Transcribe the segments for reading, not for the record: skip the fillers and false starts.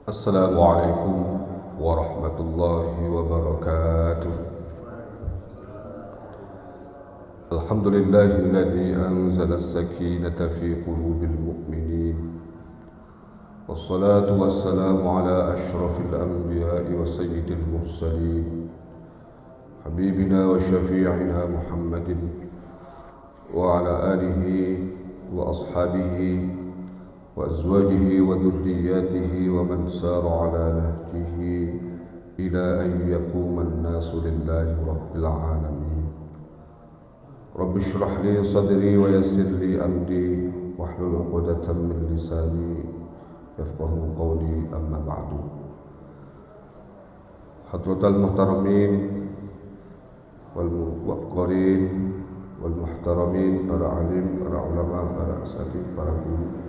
Assalamualaikum warahmatullahi wabarakatuh. Alhamdulillahilladzi anzala as-sakinata fi qulubil mu'minin. Wassalatu wassalamu ala asyrafil anbiya'i wa sayyidil mursalin, habibina wa syafi'ina Muhammadin wa ala alihi wa ashabihi wa azwajihi wa dhurriyyatihi wa man sara ala nahjihi ila an yaquma an-nasu lillahi rabbil alamin. Rabbi shrah li sadri wa yassir li amri wahlul 'uqdatam min lisani yafqahu qawli, amma ba'du. Hadratal muhtaramin wal muwaqqirin wal muhtaramin, para alim, para ulama, para asatidz, para guru,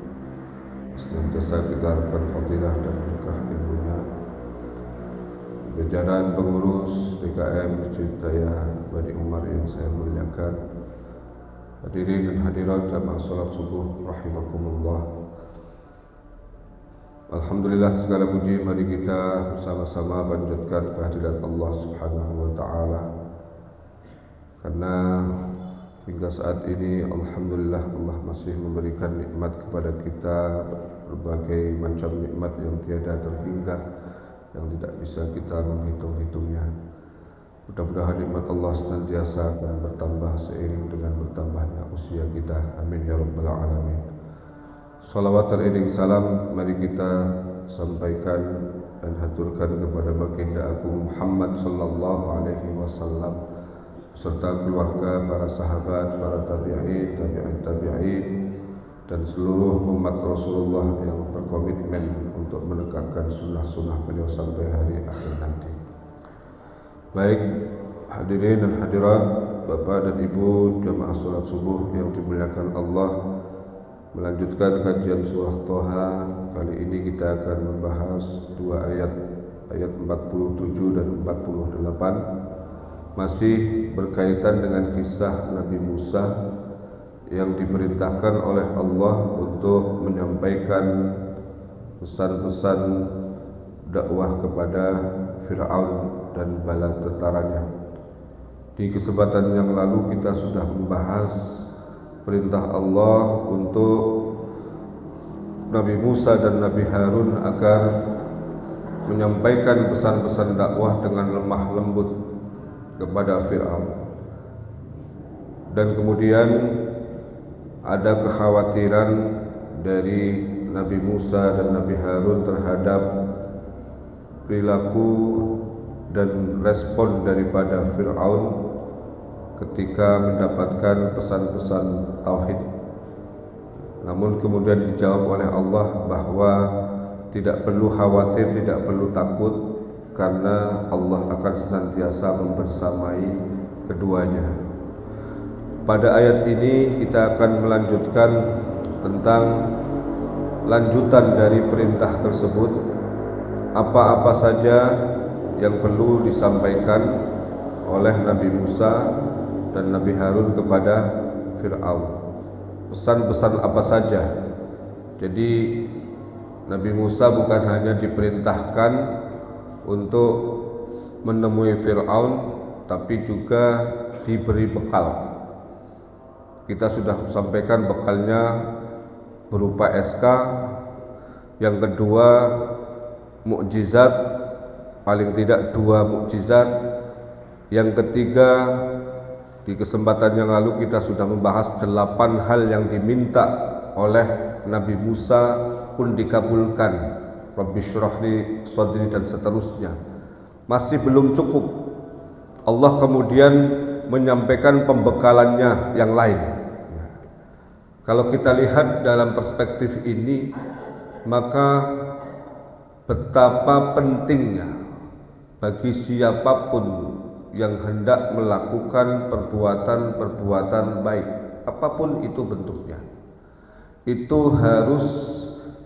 senantiasa kita harapkan fadilah dan berkah ilmunya. Jajaran pengurus DKM Masjid Daya Bani Umar yang saya muliakan, hadirin dan hadirat jamaah salat subuh rahimakumullah. Alhamdulillah, segala puji mari kita bersama-sama panjatkan kehadirat Allah Subhanahu wa taala, karena hingga saat ini alhamdulillah Allah masih memberikan nikmat kepada kita, berbagai macam nikmat yang tiada terhingga, yang tidak bisa kita menghitung-hitungnya. Mudah-mudahan nikmat Allah senantiasa akan bertambah seiring dengan bertambahnya usia kita. Amin ya rabbal alamin. Salawat teriring salam mari kita sampaikan dan haturkan kepada baginda agung Muhammad sallallahu alaihi wasallam serta keluarga, para sahabat, para tabi'in, tabi'in, dan seluruh umat Rasulullah yang berkomitmen untuk menegakkan sunnah-sunnah beliau sampai hari akhir nanti. Baik hadirin dan hadirat, Bapak dan Ibu jamaah salat subuh yang dimuliakan Allah, melanjutkan kajian surah Thaha. Kali ini kita akan membahas dua ayat 47 dan 48, masih berkaitan dengan kisah Nabi Musa yang diperintahkan oleh Allah untuk menyampaikan pesan-pesan dakwah kepada Fir'aun dan bala tentaranya. Di kesempatan yang lalu kita sudah membahas perintah Allah untuk Nabi Musa dan Nabi Harun agar menyampaikan pesan-pesan dakwah dengan lemah lembut kepada Fir'aun. Dan kemudian ada kekhawatiran dari Nabi Musa dan Nabi Harun terhadap perilaku dan respon daripada Fir'aun ketika mendapatkan pesan-pesan tauhid. Namun kemudian dijawab oleh Allah bahwa tidak perlu khawatir, tidak perlu takut, karena Allah akan senantiasa membersamai keduanya. Pada ayat ini kita akan melanjutkan tentang lanjutan dari perintah tersebut, apa-apa saja yang perlu disampaikan oleh Nabi Musa dan Nabi Harun kepada Fir'aun. Pesan-pesan apa saja. Jadi Nabi Musa bukan hanya diperintahkan untuk menemui Fir'aun, tapi juga diberi bekal. Kita sudah sampaikan bekalnya berupa SK. Yang kedua, mukjizat, paling tidak 2 mukjizat. Yang ketiga, di kesempatan yang lalu kita sudah membahas 8 hal yang diminta oleh Nabi Musa pun dikabulkan. Rabbi shrah li sadri dan seterusnya. Masih belum cukup. Allah kemudian menyampaikan pembekalannya yang lain. Kalau kita lihat dalam perspektif ini, maka betapa pentingnya bagi siapapun yang hendak melakukan perbuatan-perbuatan baik, apapun itu bentuknya, itu harus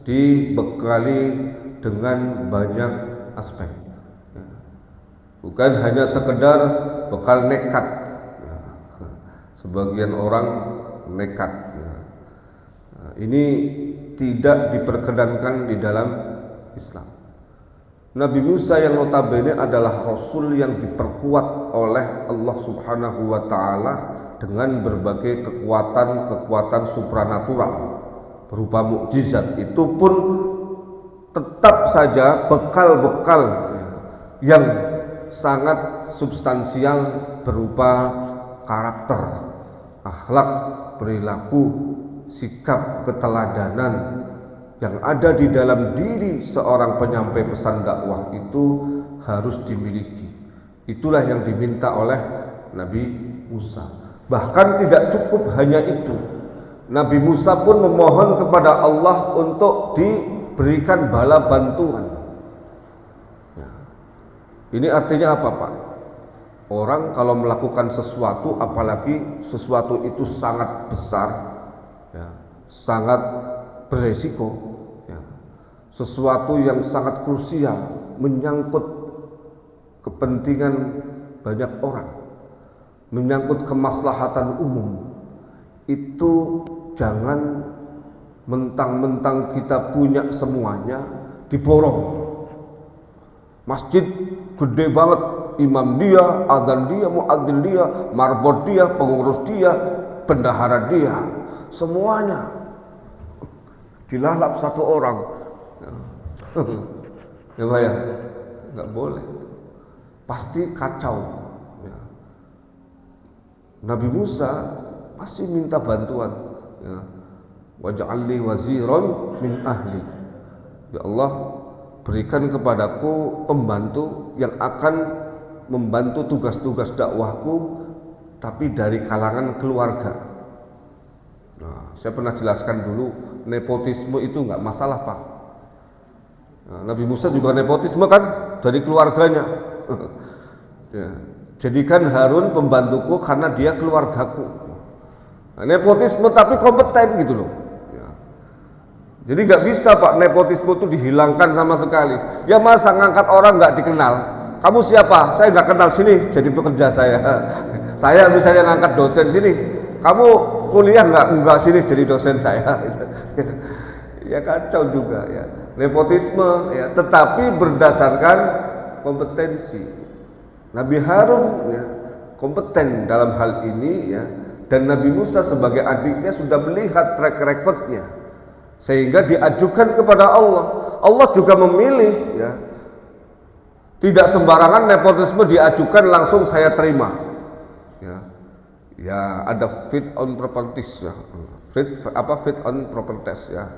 dibekali dengan banyak aspek. Bukan hanya sekedar bekal nekat. Sebagian orang nekat. Ini tidak diperkenankan di dalam Islam. Nabi Musa yang notabene adalah Rasul yang diperkuat oleh Allah Subhanahu wa Ta'ala dengan berbagai kekuatan supranatural berupa mukjizat, itu pun tetap saja bekal-bekal yang sangat substansial berupa karakter, akhlak, perilaku, sikap, keteladanan yang ada di dalam diri seorang penyampai pesan dakwah itu harus dimiliki. Itulah yang diminta oleh Nabi Musa. Bahkan tidak cukup hanya itu, Nabi Musa pun memohon kepada Allah untuk diberikan bala bantuan. Ya. Ini artinya apa, Pak? Orang kalau melakukan sesuatu, apalagi sesuatu itu sangat besar, ya, sangat beresiko, ya, sesuatu yang sangat krusial, menyangkut kepentingan banyak orang, menyangkut kemaslahatan umum, itu jangan mentang-mentang kita punya semuanya diborong. Masjid gede banget, imam dia, azan dia, muadzin dia, marbot dia, pengurus dia, bendahara dia, semuanya dilalap satu orang. Ya, ya, nggak boleh, pasti kacau. Ya. Nabi Musa pasti minta bantuan. Ya. Waj'alni waziran min ahli. Ya Allah, berikan kepadaku pembantu yang akan membantu tugas-tugas dakwahku, tapi dari kalangan keluarga. Nah, saya pernah jelaskan dulu, nepotisme itu nggak masalah, Pak. Nah, Nabi Musa juga nepotisme kan, dari keluarganya. Ya, jadikan Harun pembantuku karena dia keluargaku. Nah, nepotisme tapi kompeten gitu loh. Ya. Jadi nggak bisa, Pak, nepotisme itu dihilangkan sama sekali. Ya masa ngangkat orang nggak dikenal? Kamu siapa? Saya nggak kenal, sini jadi pekerja saya. Saya misalnya ngangkat dosen, sini. Kamu kuliah nggak sini jadi dosen saya. Ya kacau juga ya. Nepotisme ya, tetapi berdasarkan kompetensi. Nabi Harun ya, kompeten dalam hal ini ya, dan Nabi Musa sebagai adiknya sudah melihat track recordnya, sehingga diajukan kepada Allah. Allah juga memilih ya. Tidak sembarangan nepotisme diajukan langsung saya terima. Ya. Ya ada fit on properties ya, fit on properties ya,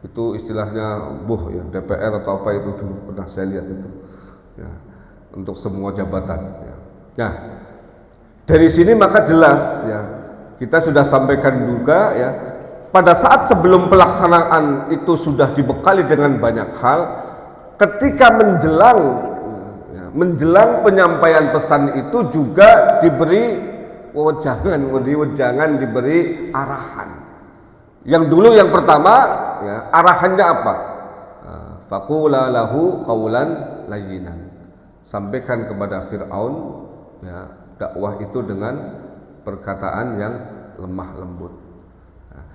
itu istilahnya ya, DPR atau apa itu dulu pernah saya lihat itu ya, untuk semua jabatan ya. Nah dari sini maka jelas ya, kita sudah sampaikan juga ya, pada saat sebelum pelaksanaan itu sudah dibekali dengan banyak hal, ketika menjelang penyampaian pesan itu juga diberi wejangan, diberi arahan. Yang dulu yang pertama ya, arahannya apa? Faqula lahu qaulan layyinan. Sampaikan kepada Fir'aun ya, dakwah itu dengan perkataan yang lemah lembut.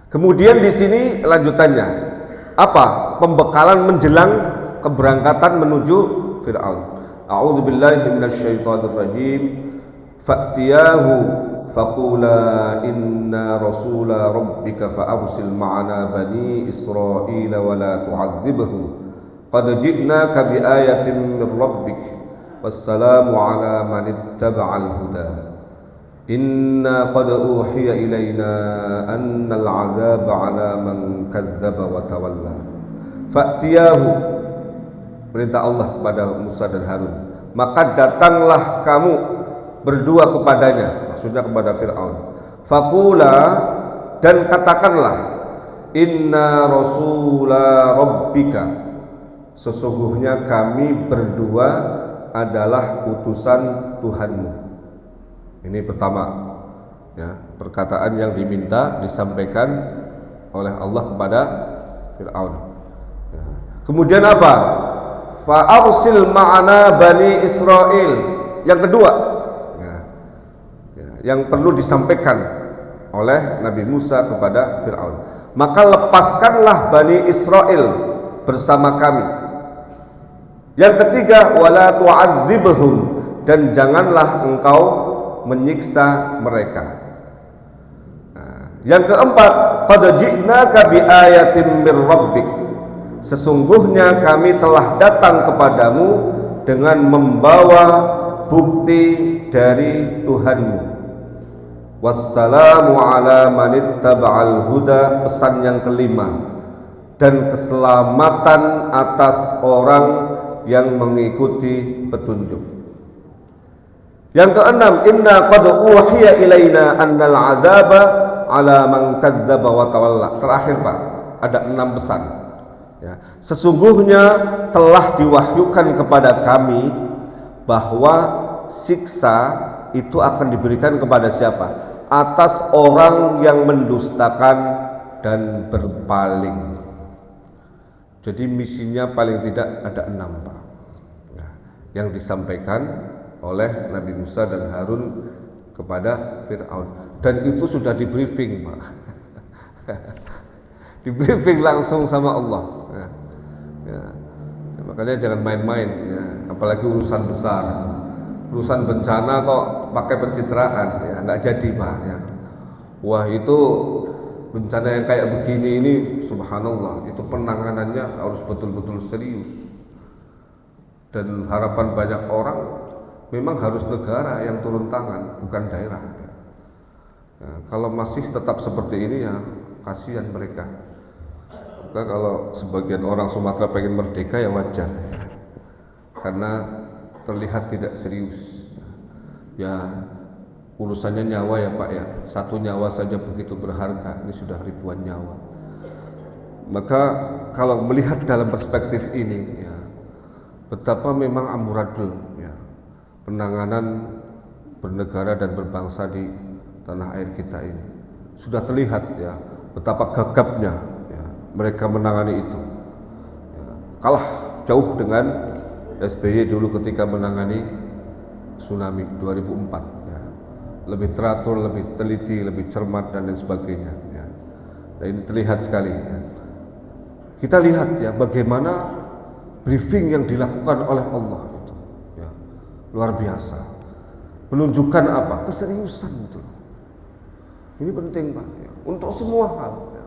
Kemudian di sini lanjutannya apa? Pembekalan menjelang keberangkatan menuju Fir'aun. A'udzubillahi minasyaitonirrajim. Fa'tiyahu faqula inna rasula rabbika fa'arsil ma'ana bani Israila wa la tu'adzibhum qad ji'naka bi ayatin min rabbik wassalamu ala man ittaba'al huda inna qad uhiya ilayna anna al-'adzaba ala man kadzdzaba wa tawalla. Fa'tiyahu, perintah Allah kepada Musa dan Harun, maka datanglah kamu berdua kepadanya, maksudnya kepada Fir'aun. Faqula, dan katakanlah, inna rasula rabbika, sesungguhnya kami berdua adalah utusan Tuhanmu. Ini pertama ya, perkataan yang diminta disampaikan oleh Allah kepada Fir'aun ya. Kemudian apa? Fa'arsil ma'ana bani Israel. Yang kedua yang perlu disampaikan oleh Nabi Musa kepada Fir'aun, maka lepaskanlah Bani Israel bersama kami. Yang ketiga, wala tu'adzibhum, dan janganlah engkau menyiksa mereka. Yang keempat, qad ji'naka bi ayatin mir rabbik, sesungguhnya kami telah datang kepadamu dengan membawa bukti dari Tuhanmu. Wassalamu ala manittaba'al huda, pesan yang kelima, dan keselamatan atas orang yang mengikuti petunjuk. Yang keenam, inna qad uhiya ilaina annal azaba ala man kadzdzaba wa tawalla. Terakhir Pak, ada 6 pesan. Ya. Sesungguhnya telah diwahyukan kepada kami bahwa siksa itu akan diberikan kepada siapa? Atas orang yang mendustakan dan berpaling. Jadi misinya paling tidak ada 6 Pak, ya, yang disampaikan oleh Nabi Musa dan Harun kepada Fir'aun, dan itu sudah di briefing Pak. Di briefing langsung sama Allah, ya. Ya. Makanya jangan main-main, ya. Apalagi urusan besar, urusan bencana kok pakai pencitraan, ya nggak jadi Pak, ya. Wah, itu bencana yang kayak begini ini subhanallah, itu penanganannya harus betul-betul serius, dan harapan banyak orang memang harus negara yang turun tangan, bukan daerah. Ya, kalau masih tetap seperti ini ya kasihan mereka. Maka kalau sebagian orang Sumatera pengen merdeka ya wajar, karena terlihat tidak serius. Ya urusannya nyawa ya Pak, ya satu nyawa saja begitu berharga, ini sudah ribuan nyawa. Maka kalau melihat dalam perspektif ini, ya betapa memang amburadul, ya penanganan bernegara dan berbangsa di tanah air kita ini. Sudah terlihat ya betapa gagapnya, ya, mereka menangani itu, ya, kalah jauh dengan SBY dulu ketika menangani tsunami 2004. Lebih teratur, lebih teliti, lebih cermat dan lain sebagainya, ya. Nah, ini terlihat sekali, ya. Kita lihat ya bagaimana briefing yang dilakukan oleh Allah itu, ya, luar biasa, menunjukkan apa? Keseriusan itu. Ini penting Pak, ya, untuk semua hal, ya.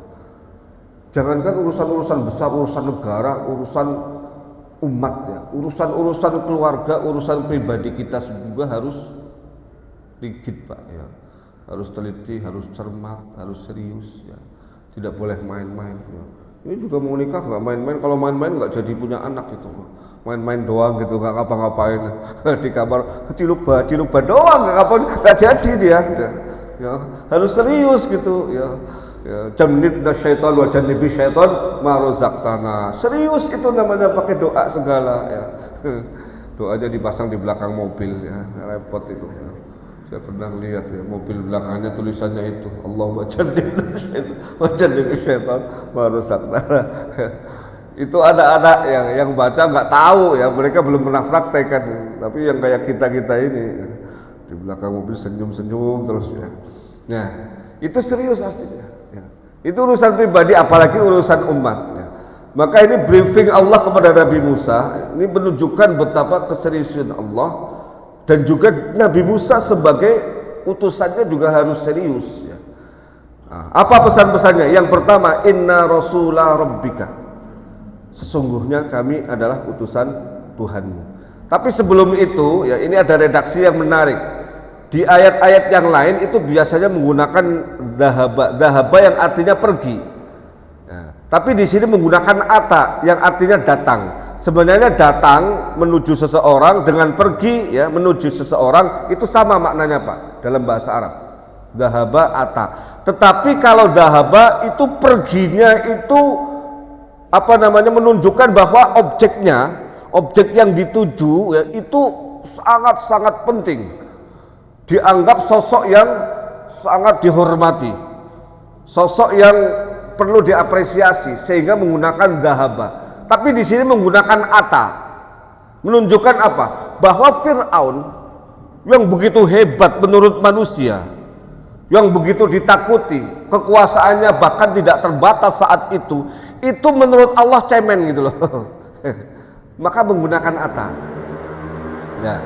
Jangankan urusan-urusan besar, urusan negara, urusan umat, ya, urusan-urusan keluarga, urusan pribadi kita juga harus rigid Pak, ya, harus teliti, harus cermat, harus serius, ya, tidak boleh main-main, ya. Ini juga mau nikah nggak main-main, kalau main-main nggak jadi punya anak gitu, main-main doang gitu, nggak ngapa-ngapain di kamar ciluk-ba doang, nggak jadi dia, ya, ya, harus serius gitu, ya, ya, jannibna syaitan wa jannibi syaitan ma razaqtana. Serius itu namanya, pakai doa segala, ya. Doanya dipasang di belakang mobil, ya, repot itu, ya. Saya pernah lihat ya, mobil belakangnya tulisannya itu Allahumma jannibna syaitan ma razaqtana. Itu ada anak yang baca nggak tahu, ya, mereka belum pernah praktekkan, tapi yang kayak kita ini di belakang mobil senyum-senyum terus, ya. Nah, itu serius artinya, ya. Itu urusan pribadi, apalagi urusan umat, ya. Maka ini briefing Allah kepada Nabi Musa, ini menunjukkan betapa keseriusan Allah, dan juga Nabi Musa sebagai utusannya juga harus serius, ya. Nah, apa pesan-pesannya? Yang pertama, inna rasula rabbika, sesungguhnya kami adalah utusan Tuhanmu. Tapi sebelum itu, ya, ini ada redaksi yang menarik. Di ayat-ayat yang lain itu biasanya menggunakan dhahaba yang artinya pergi. Nah, tapi di sini menggunakan ata yang artinya datang. Sebenarnya datang menuju seseorang dengan pergi, ya, menuju seseorang itu sama maknanya Pak dalam bahasa Arab. Dhahaba ata. Tetapi kalau dhahaba itu perginya itu apa namanya, menunjukkan bahwa objek yang dituju, ya, itu sangat-sangat penting. Dianggap sosok yang sangat dihormati, sosok yang perlu diapresiasi, sehingga menggunakan dhahaba. Tapi di sini menggunakan ata, menunjukkan apa? Bahwa Fir'aun yang begitu hebat menurut manusia, yang begitu ditakuti, kekuasaannya bahkan tidak terbatas saat itu menurut Allah cemen gitu loh. maka menggunakan ata. Ya.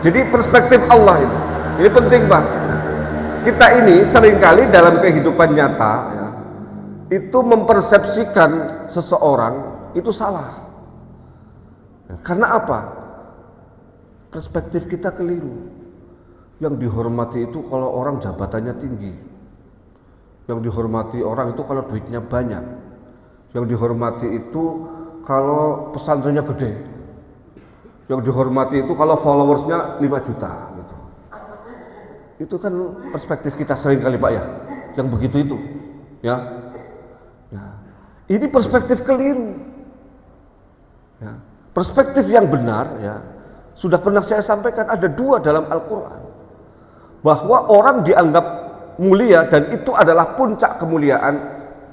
Jadi perspektif Allah ini penting Pak. Kita ini seringkali dalam kehidupan nyata ya, itu mempersepsikan seseorang itu salah. Ya, karena apa? Perspektif kita keliru. Yang dihormati itu kalau orang jabatannya tinggi. Yang dihormati orang itu kalau duitnya banyak. Yang dihormati itu kalau pesantrennya gede. Yang dihormati itu kalau followersnya 5 juta gitu. Itu kan perspektif kita sering kali Pak ya, yang begitu itu ya. Nah, ini perspektif keliru ya. Perspektif yang benar ya, sudah pernah saya sampaikan, ada 2 dalam Al-Quran, bahwa orang dianggap mulia dan itu adalah puncak kemuliaan,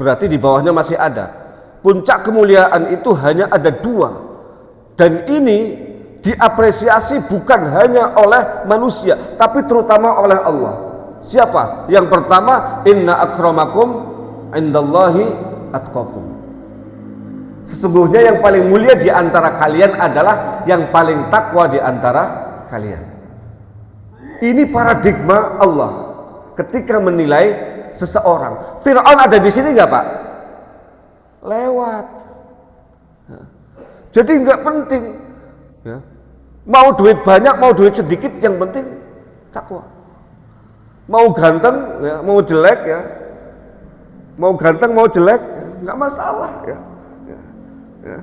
berarti di bawahnya masih ada. Puncak kemuliaan itu hanya ada 2, dan ini diapresiasi bukan hanya oleh manusia, tapi terutama oleh Allah. Siapa? Yang pertama, inna akramakum indallahi atqakum. Sesungguhnya yang paling mulia di antara kalian adalah yang paling takwa di antara kalian. Ini paradigma Allah ketika menilai seseorang. Fir'aun ada di sini nggak Pak? Lewat. Jadi nggak penting. Ya. Mau duit banyak, mau duit sedikit, yang penting takwa. Mau ganteng, ya, mau jelek ya, mau ganteng, mau jelek, ya, nggak masalah ya. Ya.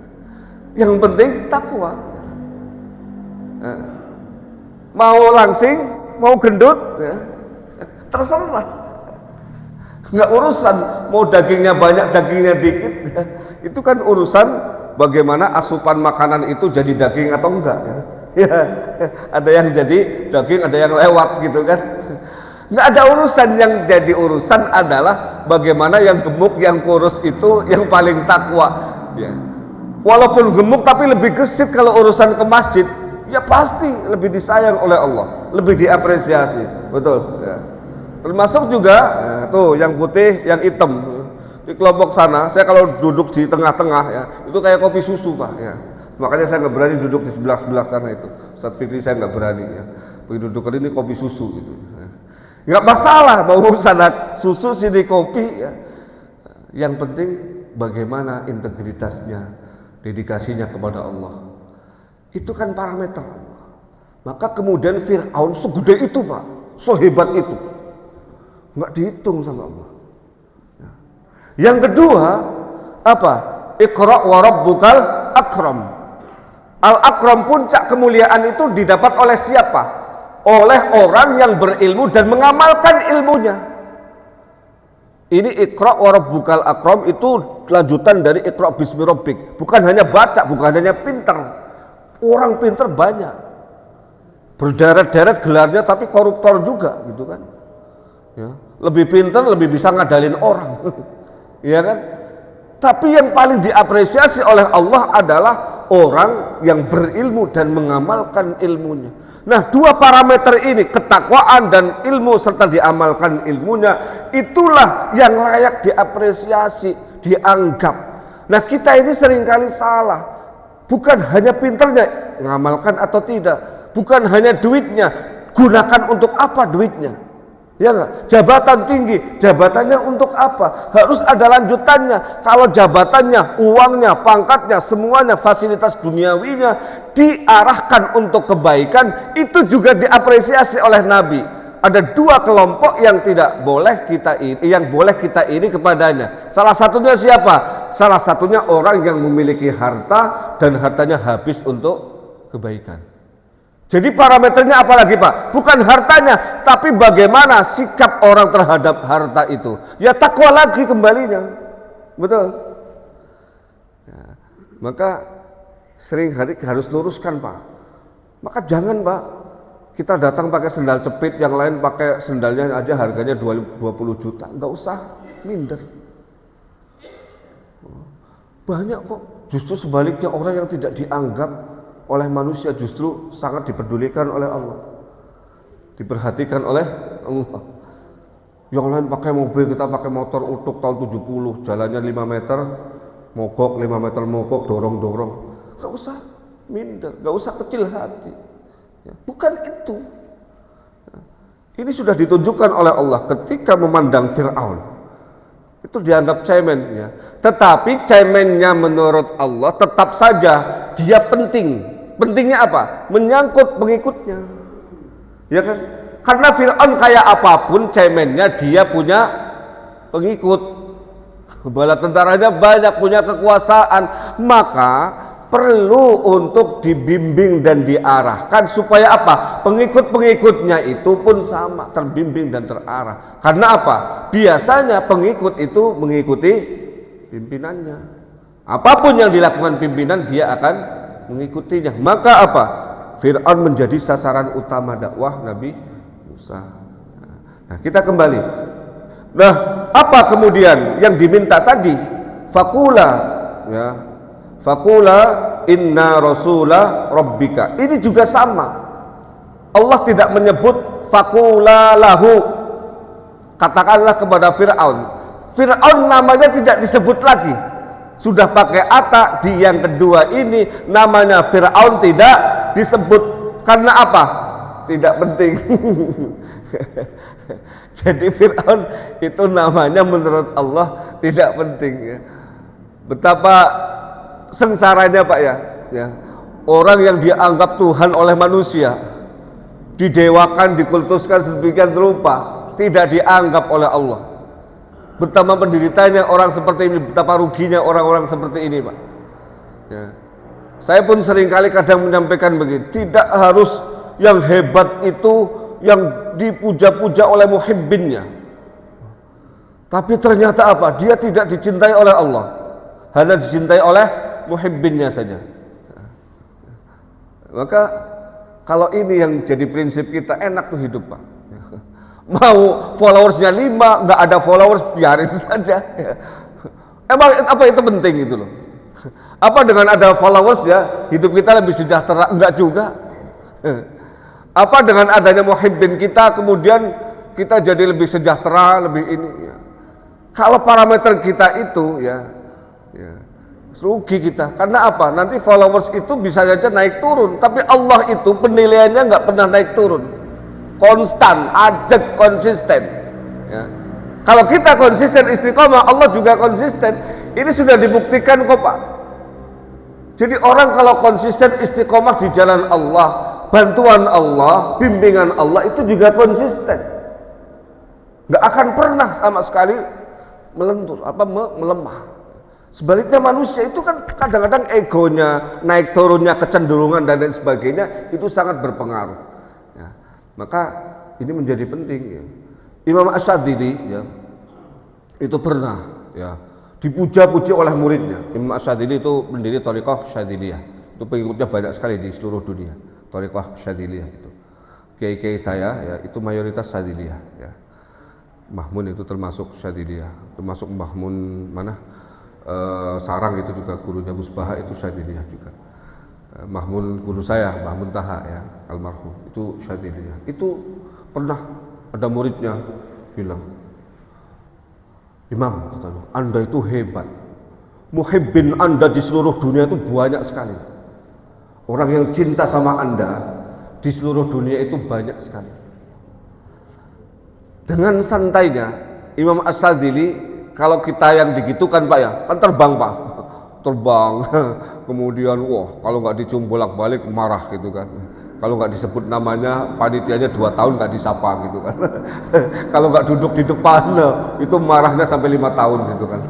Yang penting takwa. Ya. Mau langsing, mau gendut, ya, terserah. Nggak urusan mau dagingnya banyak, dagingnya dikit. Ya. Itu kan urusan bagaimana asupan makanan itu jadi daging atau enggak ya. Ya, ada yang jadi daging, ada yang lewat gitu kan. Nggak ada urusan, yang jadi urusan adalah bagaimana yang gemuk, yang kurus itu yang paling takwa ya. Walaupun gemuk tapi lebih gesit kalau urusan ke masjid, ya pasti lebih disayang oleh Allah, lebih diapresiasi, betul ya. Termasuk juga ya, tuh yang putih, yang hitam di kelompok sana, saya kalau duduk di tengah-tengah ya, itu kayak kopi susu Pak ya. Makanya saya nggak berani duduk di sebelah-sebelah sana itu. Ustadz Fikri saya nggak berani ya. Begitu duduk ini kopi susu gitu. Ya. Nggak masalah mau sana susu sini kopi ya. Yang penting bagaimana integritasnya, dedikasinya kepada Allah. Itu kan parameter. Maka kemudian Fir'aun segede itu Pak, sehebat itu, nggak dihitung sama Allah. Yang kedua apa? Iqra wa rabbukal akram. Al-akram, puncak kemuliaan itu didapat oleh siapa? Oleh orang yang berilmu dan mengamalkan ilmunya. Ini Iqra wa rabbukal akram itu lanjutan dari Iqra bismi rabbik. Bukan hanya baca, bukan hanya pinter. Orang pinter banyak. Berderet-deret gelarnya tapi koruptor juga gitu kan. Ya, lebih pinter, lebih bisa ngadalin orang. Iya kan? Tapi yang paling diapresiasi oleh Allah adalah orang yang berilmu dan mengamalkan ilmunya. Nah, 2 parameter ini, ketakwaan dan ilmu serta diamalkan ilmunya, itulah yang layak diapresiasi, dianggap. Nah, kita ini seringkali salah. Bukan hanya pinternya, mengamalkan atau tidak. Bukan hanya duitnya, gunakan untuk apa duitnya. Ya enggak? Jabatan tinggi, jabatannya untuk apa? Harus ada lanjutannya. Kalau jabatannya, uangnya, pangkatnya, semuanya, fasilitas duniawinya diarahkan untuk kebaikan, itu juga diapresiasi oleh Nabi. Ada 2 kelompok yang tidak boleh kita ini, yang boleh kita ini kepadanya. Salah satunya siapa? Salah satunya orang yang memiliki harta dan hartanya habis untuk kebaikan. Jadi parameternya apa lagi Pak? Bukan hartanya, tapi bagaimana sikap orang terhadap harta itu. Ya takwa lagi kembalinya. Betul. Ya, maka sering harus luruskan Pak. Maka jangan Pak, kita datang pakai sendal cepit, yang lain pakai sendalnya aja harganya 20 juta. Nggak usah minder. Banyak kok. Justru sebaliknya orang yang tidak dianggap oleh manusia justru sangat dipedulikan oleh Allah, diperhatikan oleh Allah. Yang lain pakai mobil, kita pakai motor utuk tahun 70, jalannya 5 meter mogok, 5 meter mogok, dorong-dorong. Gak usah, minder, nggak usah kecil hati. Ya, bukan itu. Ini sudah ditunjukkan oleh Allah ketika memandang Fir'aun. Itu dianggap cemen. Ya. Tetapi cemennya menurut Allah tetap saja dia penting. Pentingnya apa? Menyangkut pengikutnya. Ya kan? Karena Fir'aun kayak apapun cemennya dia punya pengikut. Bala tentaranya banyak, punya kekuasaan, maka perlu untuk dibimbing dan diarahkan supaya apa? Pengikut-pengikutnya itu pun sama, terbimbing dan terarah. Karena apa? Biasanya pengikut itu mengikuti pimpinannya. Apapun yang dilakukan pimpinan dia akan mengikutinya. Maka apa? Fir'aun menjadi sasaran utama dakwah Nabi Musa. Nah, kita kembali. Nah, apa kemudian yang diminta tadi? Faqula, ya. Faqula inna rasula rabbika. Ini juga sama. Allah tidak menyebut faqula lahu. Katakanlah kepada Fir'aun. Fir'aun namanya tidak disebut lagi. Sudah pakai ata di yang kedua ini namanya Fir'aun tidak disebut. Karena apa? Tidak penting. Jadi Fir'aun itu namanya menurut Allah tidak penting ya. Betapa sengsaranya Pak ya. Orang yang dianggap Tuhan oleh manusia, didewakan, dikultuskan sedemikian rupa, tidak dianggap oleh Allah. Betapa penderitanya orang seperti ini, betapa ruginya orang-orang seperti ini Pak ya. Saya pun seringkali kadang menyampaikan begini, tidak harus yang hebat itu yang dipuja-puja oleh muhibbinnya, tapi ternyata apa? Dia tidak dicintai oleh Allah, hanya dicintai oleh muhibbinnya saja. Maka kalau ini yang jadi prinsip kita, enak tuh hidup Pak. Mau followersnya 5, nggak ada followers, biarin saja. Emang apa itu penting itu loh? Apa dengan ada followers ya hidup kita lebih sejahtera? Enggak juga. Apa dengan adanya muhibbin kita kemudian kita jadi lebih sejahtera, lebih ini ya. Kalau parameter kita itu ya rugi kita. Karena apa? Nanti followers itu bisa saja naik turun, tapi Allah itu penilaiannya nggak pernah naik turun, konstan, ajak, konsisten ya. Kalau kita konsisten istiqomah, Allah juga konsisten. Ini sudah dibuktikan kok Pak. Jadi orang kalau konsisten istiqomah di jalan Allah, bantuan Allah, bimbingan Allah itu juga konsisten. Nggak akan pernah sama sekali melentur, melemah. Sebaliknya manusia itu kan kadang-kadang egonya, naik turunnya, kecenderungan dan lain sebagainya itu sangat berpengaruh. Ya. Maka ini menjadi penting. Ya. Imam Asy'adzili ya, itu pernah ya dipuja-puji oleh muridnya. Imam Asy'adzili itu pendiri Thariqah Syadziliyah. Itu pengikutnya banyak sekali di seluruh dunia. Thariqah Syadziliyah itu. Kiai-kiai saya ya itu mayoritas Syadziliyah ya. Mahmun itu termasuk Syadziliyah, termasuk Mahmun mana? Sarang itu juga gurunya Musbaha itu Syadziliyah juga. Mahmun guru saya, Mahmun Taha ya, almarhum itu Syadziliyah. Itu pernah ada muridnya bilang, Imam katanya, Anda itu hebat. Muhibbin Anda di seluruh dunia itu banyak sekali. Orang yang cinta sama Anda di seluruh dunia itu banyak sekali. Dengan santainya Imam Asy'adzili, kalau kita yang digitukan Pak ya, kan terbang Pak, terbang, kemudian wah kalau nggak dicium bolak-balik marah gitu kan, kalau nggak disebut namanya panitianya 2 tahun nggak disapa gitu kan, kalau nggak duduk di depan itu marahnya sampai 5 tahun gitu kan.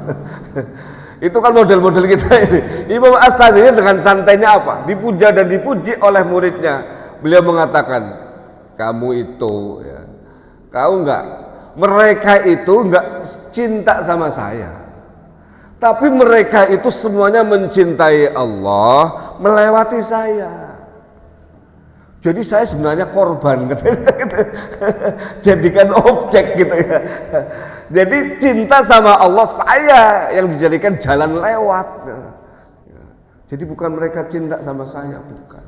Itu kan model-model kita ini. Imam Asy'adzili dengan santainya apa? Dipuja dan dipuji oleh muridnya. Beliau mengatakan, kamu itu ya, kau enggak, mereka itu enggak cinta sama saya, tapi mereka itu semuanya mencintai Allah melewati saya. Jadi saya sebenarnya korban gitu. Jadikan objek gitu ya. Jadi cinta sama Allah saya yang dijadikan jalan lewat. Jadi bukan mereka cinta sama saya, bukan.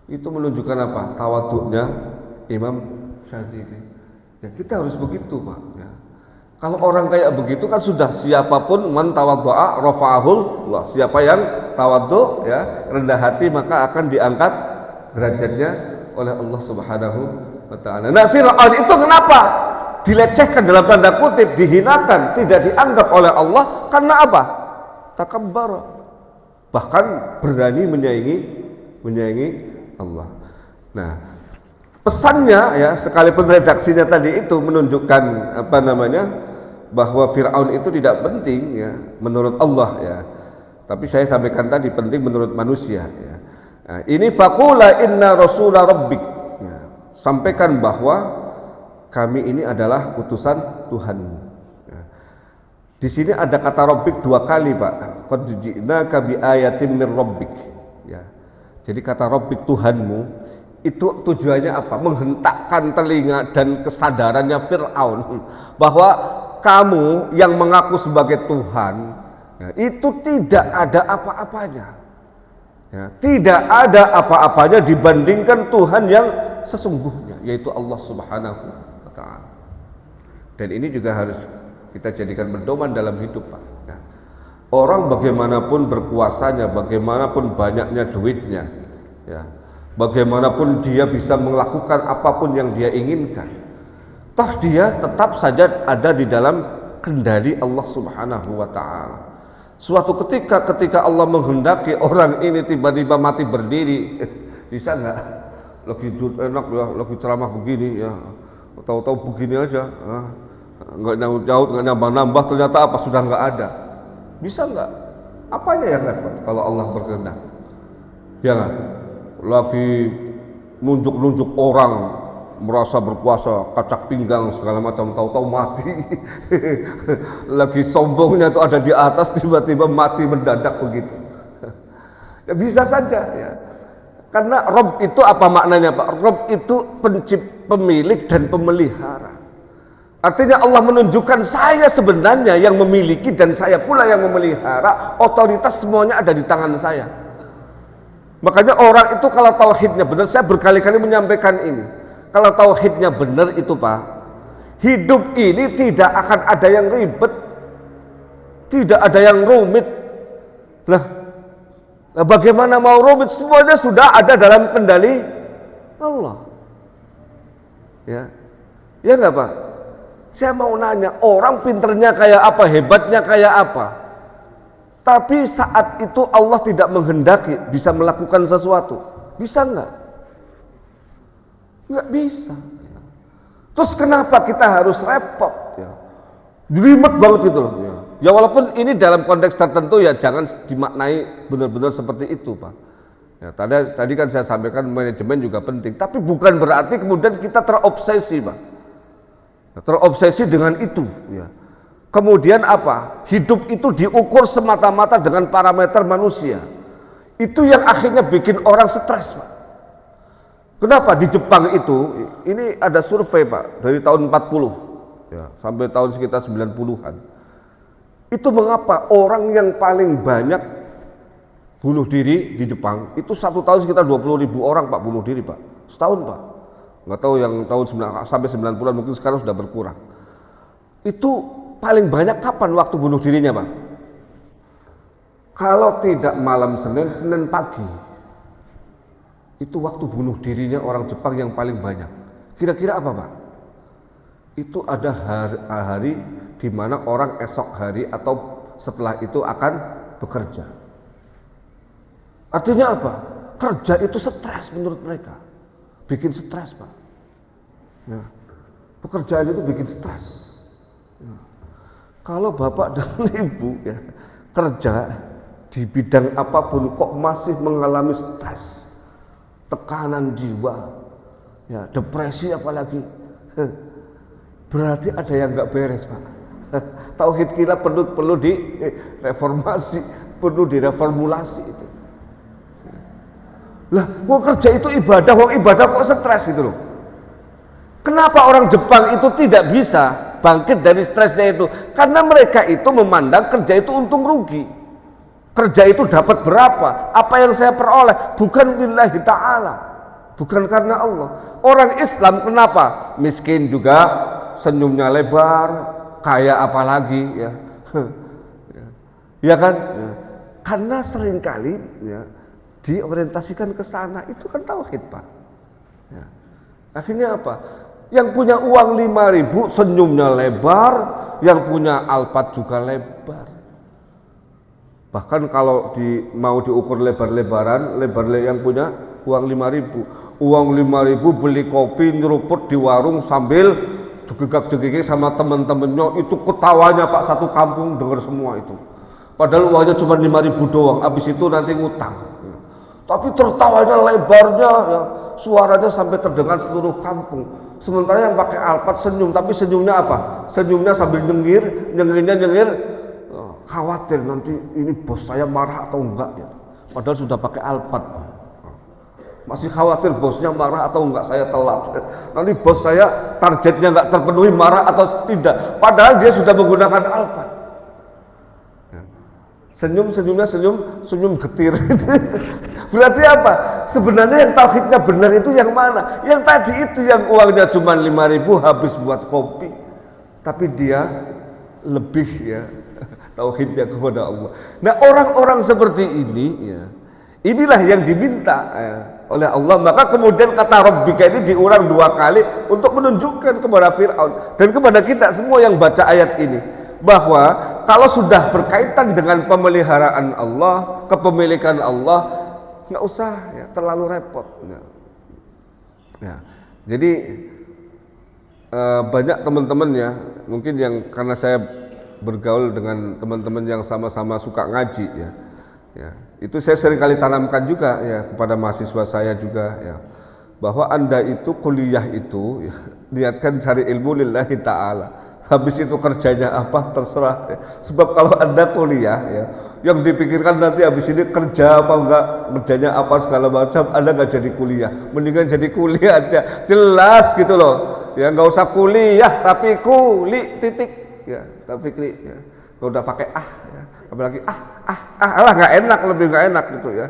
Itu menunjukkan apa? Tawaduknya Imam Syadzili. Ya, kita harus begitu Pak ya. Kalau orang kayak begitu kan sudah, siapapun man tawaddu'a rafa'ahul Allah. Siapa yang tawaddu ya, rendah hati, maka akan diangkat derajatnya oleh Allah Subhanahu wa taala. Nah, Fir'aun itu kenapa dilecehkan dalam tanda kutip, dihinakan, tidak dianggap oleh Allah? Karena apa? Takabbara. Bahkan berani menyaingi Allah. Nah, pesannya ya, sekalipun redaksinya tadi itu menunjukkan bahwa Fir'aun itu tidak penting ya menurut Allah ya, tapi saya sampaikan tadi penting menurut manusia ya. Nah, ini faqula inna rasula rabbik ya, sampaikan bahwa kami ini adalah utusan Tuhanmu ya. Di sini ada kata rabbik 2 kali Pak, qad ji'naka bi ayatin mir rabbik ya. Jadi kata rabbik Tuhanmu itu tujuannya apa? Menghentakkan telinga dan kesadarannya Fir'aun bahwa kamu yang mengaku sebagai Tuhan ya, itu tidak ada apa-apanya ya, tidak ada apa-apanya dibandingkan Tuhan yang sesungguhnya, yaitu Allah Subhanahu wa ta'ala. Dan ini juga harus kita jadikan pedoman dalam hidup Pak ya. Orang bagaimanapun berkuasanya, bagaimanapun banyaknya duitnya ya, bagaimanapun dia bisa melakukan apapun yang dia inginkan, toh dia tetap saja ada di dalam kendali Allah Subhanahu wa ta'ala. Suatu ketika Allah menghendaki orang ini tiba-tiba mati berdiri, bisa nggak? Lagi enak ya, lagi ceramah begini ya, tahu-tahu begini aja, nggak jauh, nggak nambah-nambah, ternyata apa sudah nggak ada. Bisa nggak? Apanya yang repot kalau Allah berkehendak? Ya nggak? Lagi nunjuk-nunjuk orang, merasa berkuasa, kacak pinggang segala macam, tahu-tahu mati. Lagi sombongnya itu ada di atas, tiba-tiba mati mendadak begitu. Ya bisa saja ya. Karena Rob itu apa maknanya Pak? Rob itu pemilik dan pemelihara. Artinya Allah menunjukkan saya sebenarnya yang memiliki dan saya pula yang memelihara, otoritas semuanya ada di tangan saya. Makanya orang itu kalau tauhidnya benar, saya berkali-kali menyampaikan ini, kalau tauhidnya benar itu Pak, hidup ini tidak akan ada yang ribet, tidak ada yang rumit. Nah, bagaimana mau rumit? Semuanya sudah ada dalam kendali Allah. Ya nggak Pak? Saya mau nanya, orang pinternya kayak apa, hebatnya kayak apa, tapi saat itu Allah tidak menghendaki bisa melakukan sesuatu, bisa nggak? Nggak bisa. Terus kenapa kita harus repot ya? Ribet banget gitu loh ya. Ya walaupun ini dalam konteks tertentu ya jangan dimaknai benar-benar seperti itu Pak ya. Tadi kan saya sampaikan manajemen juga penting, tapi bukan berarti kemudian kita terobsesi Pak, terobsesi dengan itu ya. Kemudian apa? Hidup itu diukur semata-mata dengan parameter manusia. Itu yang akhirnya bikin orang stres Pak. Kenapa? Di Jepang itu, ini ada survei Pak, dari tahun 40 ya, sampai tahun sekitar 90-an. Itu mengapa orang yang paling banyak bunuh diri di Jepang, itu satu tahun sekitar 20.000 orang Pak bunuh diri Pak, setahun Pak. Nggak tahu yang tahun sampai 90-an mungkin sekarang sudah berkurang. Itu paling banyak kapan waktu bunuh dirinya Pak? Kalau tidak malam Senin pagi. Itu waktu bunuh dirinya orang Jepang yang paling banyak. Kira-kira apa Pak? Itu ada hari di mana orang esok hari atau setelah itu akan bekerja. Artinya apa? Kerja itu stres menurut mereka. Bikin stres Pak ya. Pekerjaan itu bikin stres ya. Kalau Bapak dan Ibu ya kerja di bidang apapun kok masih mengalami stres, tekanan jiwa ya, depresi apalagi, berarti ada yang nggak beres Pak. Tauhid kita perlu direformasi, perlu direformulasi itu. Lah, mau kerja itu ibadah, ibadah kok stres gitu loh. Kenapa orang Jepang itu tidak bisa bangkit dari stresnya itu? Karena mereka itu memandang kerja itu untung rugi. Kerja itu dapat berapa? Apa yang saya peroleh? Bukan lillahi ta'ala, bukan karena Allah. Orang Islam kenapa? Miskin juga senyumnya lebar, kaya apa lagi ya. Ya kan? Ya. Karena seringkali ya diorientasikan ke sana, itu kan tauhid, Pak. Ya. Akhirnya apa? Yang punya uang 5.000 senyumnya lebar, yang punya Alphard juga lebar. Bahkan kalau mau diukur lebar-lebaran, yang punya uang 5.000, uang 5.000 beli kopi nyeruput di warung sambil jegigak-jegigik sama teman-temannya, itu ketawanya Pak satu kampung dengar semua itu. Padahal uangnya cuma 5.000 doang, habis itu nanti ngutang. Ya. Tapi tertawanya lebarnya, ya, suaranya sampai terdengar seluruh kampung. Sementara yang pakai Alphard senyum, tapi senyumnya apa? Senyumnya sambil nyengir, khawatir nanti ini bos saya marah atau enggak ya. Padahal sudah pakai Alphard. Masih khawatir bosnya marah atau enggak, saya telat. Nanti bos saya targetnya enggak terpenuhi, marah atau tidak. Padahal dia sudah menggunakan Alphard. Senyum getir. Berarti apa? Sebenarnya yang tauhidnya benar itu yang mana? Yang tadi itu yang uangnya cuma 5.000 habis buat kopi, tapi dia lebih ya tauhidnya kepada Allah. Nah, orang-orang seperti ini ya, inilah yang diminta ya, oleh Allah. Maka kemudian kata Rabbika ini diulang 2 kali untuk menunjukkan kepada Fir'aun dan kepada kita semua yang baca ayat ini, bahwa kalau sudah berkaitan dengan pemeliharaan Allah, kepemilikan Allah, nggak usah ya terlalu repot. Ya. Jadi banyak teman-teman ya, mungkin yang karena saya bergaul dengan teman-teman yang sama-sama suka ngaji ya, itu saya seringkali tanamkan juga ya kepada mahasiswa saya juga ya, bahwa Anda itu kuliah itu ya, niatkan cari ilmu lillahi ta'ala. Habis itu kerjanya apa terserah ya. Sebab kalau Anda kuliah ya, yang dipikirkan nanti habis ini kerja apa enggak, kerjanya apa segala macam, Anda nggak jadi kuliah. Mendingan jadi kuliah aja, jelas gitu loh ya, nggak usah kuliah tapi kuli titik ya, tapi klik ya. Kalau udah pakai ya, apalagi lah nggak enak, lebih nggak enak gitu ya.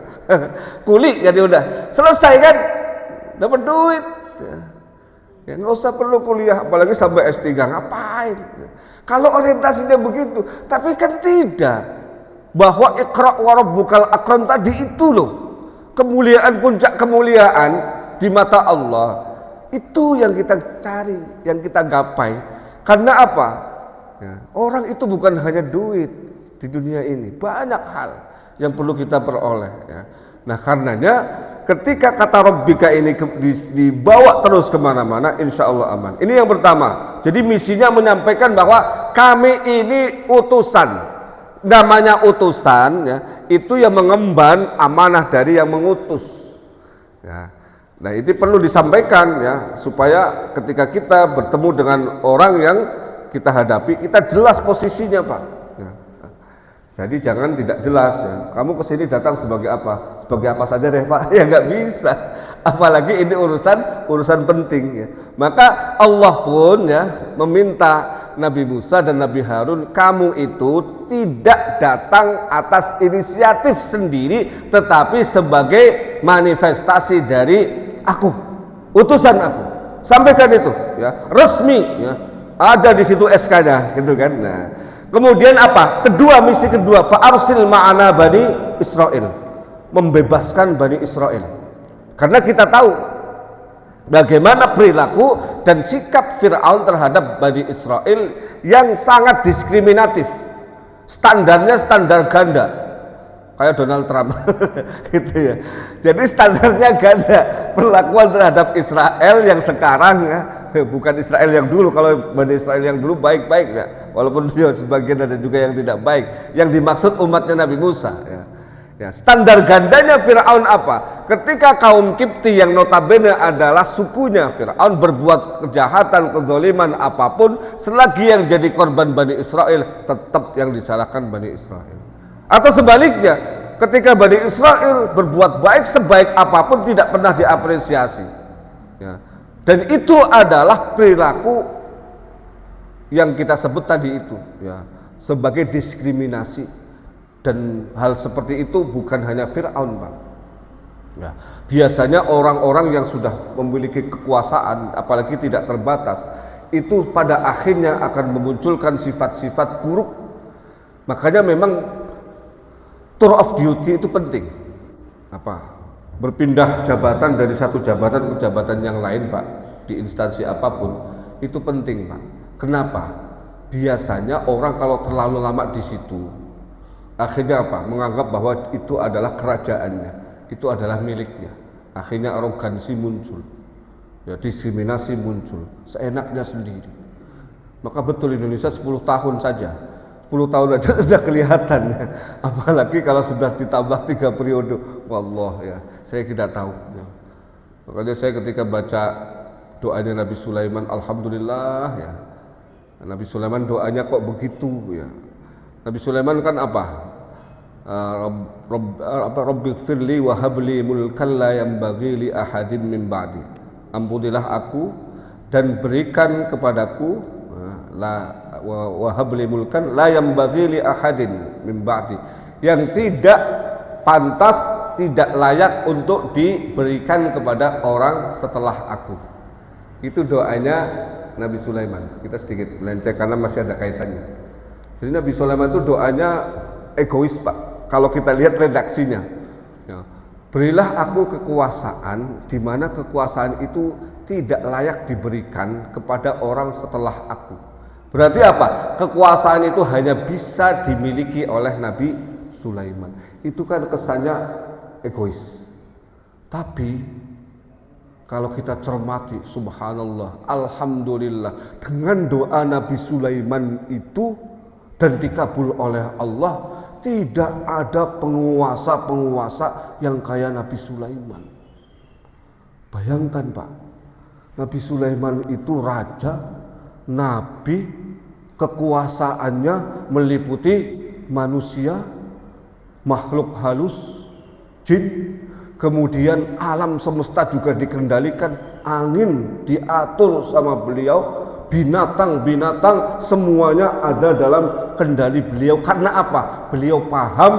Kuli jadi udah selesai kan, dapat duit ya. Ya nggak usah perlu kuliah, apalagi sampai S3, ngapain? Kalau orientasinya begitu, tapi kan tidak. Bahwa Iqra wa rabbukal akram tadi itu loh, kemuliaan, puncak kemuliaan di mata Allah, itu yang kita cari, yang kita gapai. Karena apa? Ya, orang itu bukan hanya duit di dunia ini, banyak hal yang perlu kita peroleh. Ya. Nah karenanya ketika kata Rabbika ini dibawa terus kemana-mana, insya Allah aman. Ini yang pertama. Jadi misinya menyampaikan bahwa kami ini utusan. Namanya utusan ya, itu yang mengemban amanah dari yang mengutus. Ya. Nah ini perlu disampaikan ya, supaya ketika kita bertemu dengan orang yang kita hadapi, kita jelas posisinya, Pak. Ya. Jadi jangan tidak jelas ya. Kamu kesini datang sebagai apa? Sebagai apa saja deh Pak. Ya nggak bisa. Apalagi ini urusan penting ya. Maka Allah pun ya meminta Nabi Musa dan Nabi Harun, kamu itu tidak datang atas inisiatif sendiri, tetapi sebagai manifestasi dari aku, utusan aku. Sampaikan itu ya, resmi ya. Ada di situ SK-nya gitu kan. Nah, kemudian apa? Misi kedua, fa'arsil ma'ana Bani Israel, membebaskan Bani Israel. Karena kita tahu bagaimana perilaku dan sikap Fir'aun terhadap Bani Israel yang sangat diskriminatif. Standarnya standar ganda, kayak Donald Trump gitu ya. Jadi standarnya ganda perlakuan terhadap Israel yang sekarang ya. Bukan Israel yang dulu. Kalau Bani Israel yang dulu baik-baik ya, walaupun dia sebagian ada juga yang tidak baik. Yang dimaksud umatnya Nabi Musa ya. Ya, standar gandanya Fir'aun apa? Ketika kaum Kipti yang notabene adalah sukunya Fir'aun berbuat kejahatan, kezaliman apapun, selagi yang jadi korban Bani Israel, tetap yang disalahkan Bani Israel. Atau sebaliknya, ketika Bani Israel berbuat baik sebaik apapun tidak pernah diapresiasi ya. Dan itu adalah perilaku yang kita sebut tadi itu ya, sebagai diskriminasi. Dan hal seperti itu bukan hanya Fir'aun, Pak ya. Biasanya orang-orang yang sudah memiliki kekuasaan, apalagi tidak terbatas, itu pada akhirnya akan memunculkan sifat-sifat buruk. Makanya memang tour of duty itu penting. Berpindah jabatan dari satu jabatan ke jabatan yang lain, Pak, di instansi apapun itu penting, Pak. Kenapa? Biasanya orang kalau terlalu lama di situ, akhirnya menganggap bahwa itu adalah kerajaannya, itu adalah miliknya. Akhirnya arogansi muncul, ya, diskriminasi muncul, seenaknya sendiri. Maka betul Indonesia 10 tahun saja, 10 tahun aja sudah kelihatan, ya. Apalagi kalau sudah ditambah 3 periode, wallah, ya, saya tidak tahu, ya. Makanya saya ketika baca doanya Nabi Sulaiman, alhamdulillah, ya, Nabi Sulaiman doanya kok begitu, ya. Nabi Sulaiman kan Rabbighfirli wa habli mulkan la yanbaghi li ahadin min ba'di. Ampunilah aku dan berikan kepadaku wa habli mulkan la yanbaghi li ahadin min ba'di, yang tidak pantas, tidak layak untuk diberikan kepada orang setelah aku. Itu doanya Nabi Sulaiman. Kita sedikit melenceng karena masih ada kaitannya. Jadi Nabi Sulaiman itu doanya egois, Pak. Kalau kita lihat redaksinya, ya, berilah aku kekuasaan di mana kekuasaan itu tidak layak diberikan kepada orang setelah aku. Berarti apa? Kekuasaan itu hanya bisa dimiliki oleh Nabi Sulaiman. Itu kan kesannya egois. Tapi kalau kita cermati, subhanallah, alhamdulillah, dengan doa Nabi Sulaiman itu dan dikabul oleh Allah, tidak ada penguasa-penguasa yang kayak Nabi Sulaiman. Bayangkan, Pak, Nabi Sulaiman itu raja, nabi, kekuasaannya meliputi manusia, makhluk halus, jin, kemudian alam semesta juga dikendalikan, angin diatur sama beliau, binatang-binatang semuanya ada dalam kendali beliau. Karena apa? Beliau paham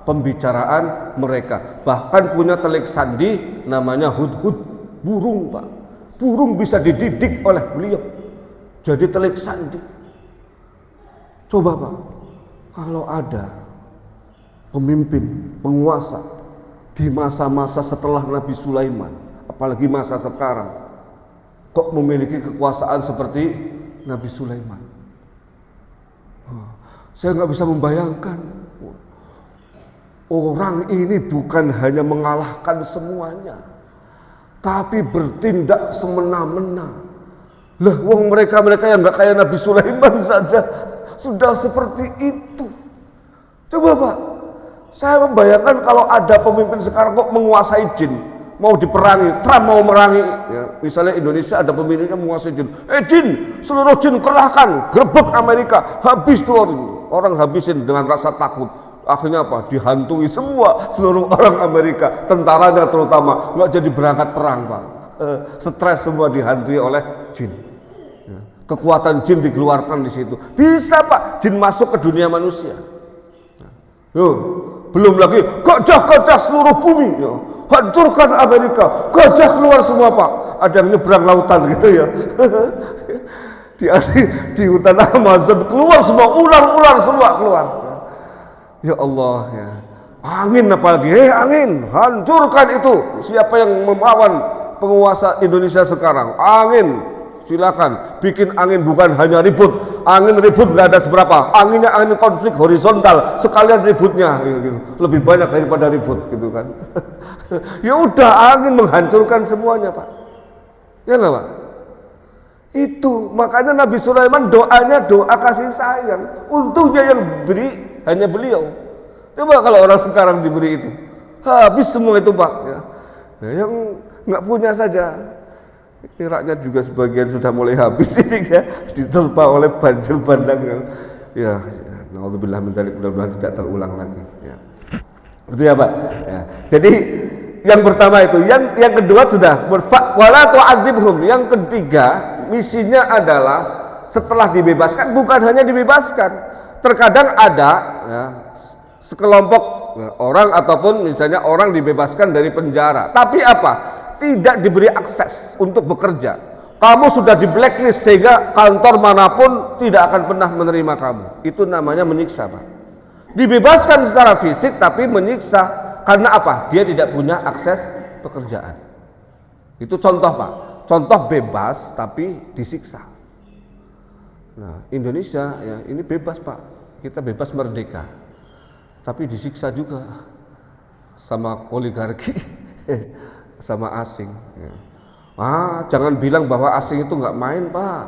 pembicaraan mereka. Bahkan punya telik sandi namanya hudhud, burung, Pak. Burung bisa dididik oleh beliau jadi telik sandi. Coba, Pak, kalau ada pemimpin, penguasa di masa-masa setelah Nabi Sulaiman, apalagi masa sekarang, kok memiliki kekuasaan seperti Nabi Sulaiman. Saya nggak bisa membayangkan. Orang ini bukan hanya mengalahkan semuanya, tapi bertindak semena-mena. Lah, wong mereka yang nggak kayak Nabi Sulaiman saja sudah seperti itu. Coba, Pak, saya membayangkan kalau ada pemimpin sekarang kok menguasai jin, mau diperangi, Trump mau merangi, ya, misalnya Indonesia ada pemimpinnya menguasai jin, jin, seluruh jin kerahkan, gerbek Amerika, habis tuh orang habisin dengan rasa takut. Akhirnya apa? Dihantui semua, seluruh orang Amerika, tentaranya terutama, nggak jadi berangkat perang, Pak. Stres semua, dihantui oleh jin. Ya. Kekuatan jin dikeluarkan di situ. Bisa, Pak, jin masuk ke dunia manusia. Belum lagi gajah-gajah seluruh bumi, ya. Hancurkan Amerika, gajah keluar semua, Pak. Ada yang nyebrang lautan gitu, ya. di hutan Amazon keluar semua, ular-ular semua keluar. Ya Allah, ya. Angin apalagi, angin, hancurkan itu. Siapa yang melawan penguasa Indonesia sekarang? Angin, silakan bikin angin, bukan hanya ribut. Angin ribut nggak ada seberapa. Anginnya angin konflik horizontal, sekalian ributnya gitu. Lebih banyak daripada ribut, gitu kan. Ya udah, angin menghancurkan semuanya, Pak. Ya nggak, Pak? Itu makanya Nabi Sulaiman doanya doa kasih sayang. Untungnya yang beri hanya beliau. Coba kalau orang sekarang diberi itu, habis semua itu, Pak. Ya. Nah, yang nggak punya saja, rakyat juga sebagian sudah mulai habis ini, ya, diterpa oleh banjir bandang. Ya, naudzubillah min dzalik, mudah-mudahan tidak terulang lagi. Ya. Itu ya, Pak. Ya. Jadi yang pertama itu, yang kedua sudah wala tu'adzibhum. Yang ketiga, misinya adalah setelah dibebaskan, bukan hanya dibebaskan. Terkadang ada, ya, sekelompok, ya, orang ataupun misalnya orang dibebaskan dari penjara, tapi apa? Tidak diberi akses untuk bekerja. Kamu sudah di blacklist sehingga kantor manapun tidak akan pernah menerima kamu. Itu namanya menyiksa, Pak. Dibebaskan secara fisik tapi menyiksa. Karena apa? Dia tidak punya akses pekerjaan. Itu contoh, Pak. Contoh bebas tapi disiksa. Nah, Indonesia ya ini bebas, Pak. Kita bebas merdeka. Tapi disiksa juga sama oligarki, sama asing. Ya. Jangan bilang bahwa asing itu nggak main, Pak.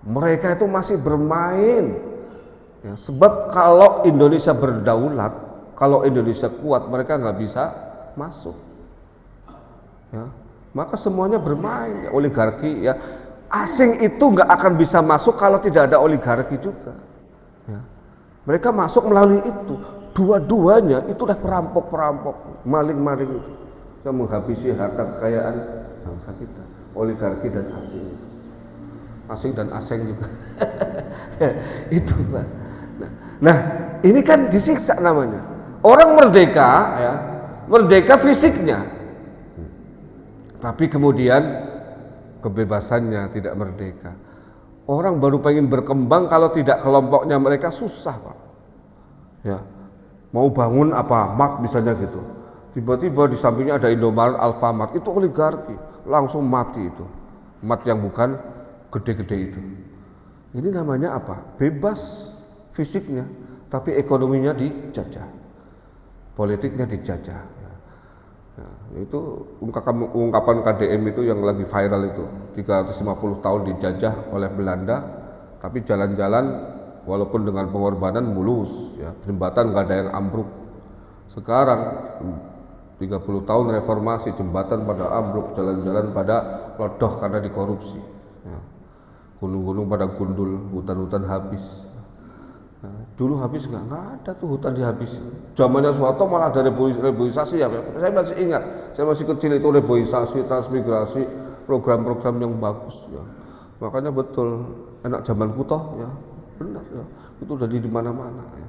Mereka itu masih bermain. Ya, sebab kalau Indonesia berdaulat, kalau Indonesia kuat, mereka nggak bisa masuk. Ya, maka semuanya bermain. Ya, oligarki, ya, asing itu nggak akan bisa masuk kalau tidak ada oligarki juga. Ya, mereka masuk melalui itu. Dua-duanya itu udah perampok-perampok, maling-maling itu yang menghabisi harta kekayaan bangsa kita, oligarki dan asing itu. Asing dan asing juga. Itu, Pak. Nah, ini kan disiksa namanya. Orang merdeka ya, merdeka fisiknya. Tapi kemudian kebebasannya tidak merdeka. Orang baru pengen berkembang kalau tidak kelompoknya mereka susah, Pak. Ya. Mau bangun apa? Mart misalnya gitu. Tiba-tiba di sampingnya ada Indomaret, Alfamart, itu oligarki, langsung mati itu. Mart yang bukan gede-gede itu. Ini namanya apa? Bebas fisiknya, tapi ekonominya dijajah. Politiknya dijajah. Ya, itu ungkapan KDM itu yang lagi viral itu. 350 tahun dijajah oleh Belanda, tapi jalan-jalan walaupun dengan pengorbanan mulus, ya, jembatan nggak ada yang ambruk. Sekarang 30 tahun reformasi, jembatan pada ambruk, jalan-jalan pada lodoh karena dikorupsi. Ya. Gunung-gunung pada gundul, hutan-hutan habis. Ya. Dulu habis nggak ada tuh hutan dihabisi. Zamannya Soeharto malah ada reboisasi ya. Saya masih ingat, saya masih kecil itu reboisasi, transmigrasi, program-program yang bagus. Ya. Makanya betul enak zaman kuto ya. Benar ya, itu udah di mana-mana ya.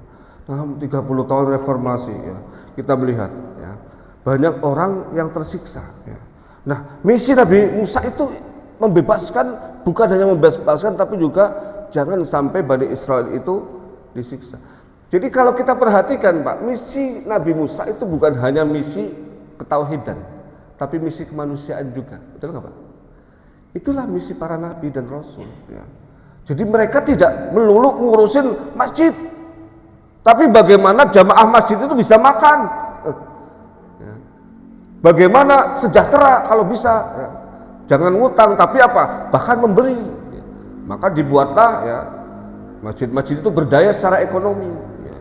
Nah, 30 tahun reformasi ya, kita melihat ya, banyak orang yang tersiksa ya. Nah, misi Nabi Musa itu membebaskan, bukan hanya membebaskan tapi juga jangan sampai Bani Israel itu disiksa. Jadi kalau kita perhatikan, Pak, misi Nabi Musa itu bukan hanya misi ketauhidan, tapi misi kemanusiaan juga. Betul nggak, Pak? Itulah misi para nabi dan rasul ya. Jadi mereka tidak melulu ngurusin masjid, tapi bagaimana jamaah masjid itu bisa makan, bagaimana sejahtera kalau bisa, ya. Jangan ngutang, tapi apa? Bahkan memberi. Ya. Maka dibuatlah ya masjid-masjid itu berdaya secara ekonomi. Ya.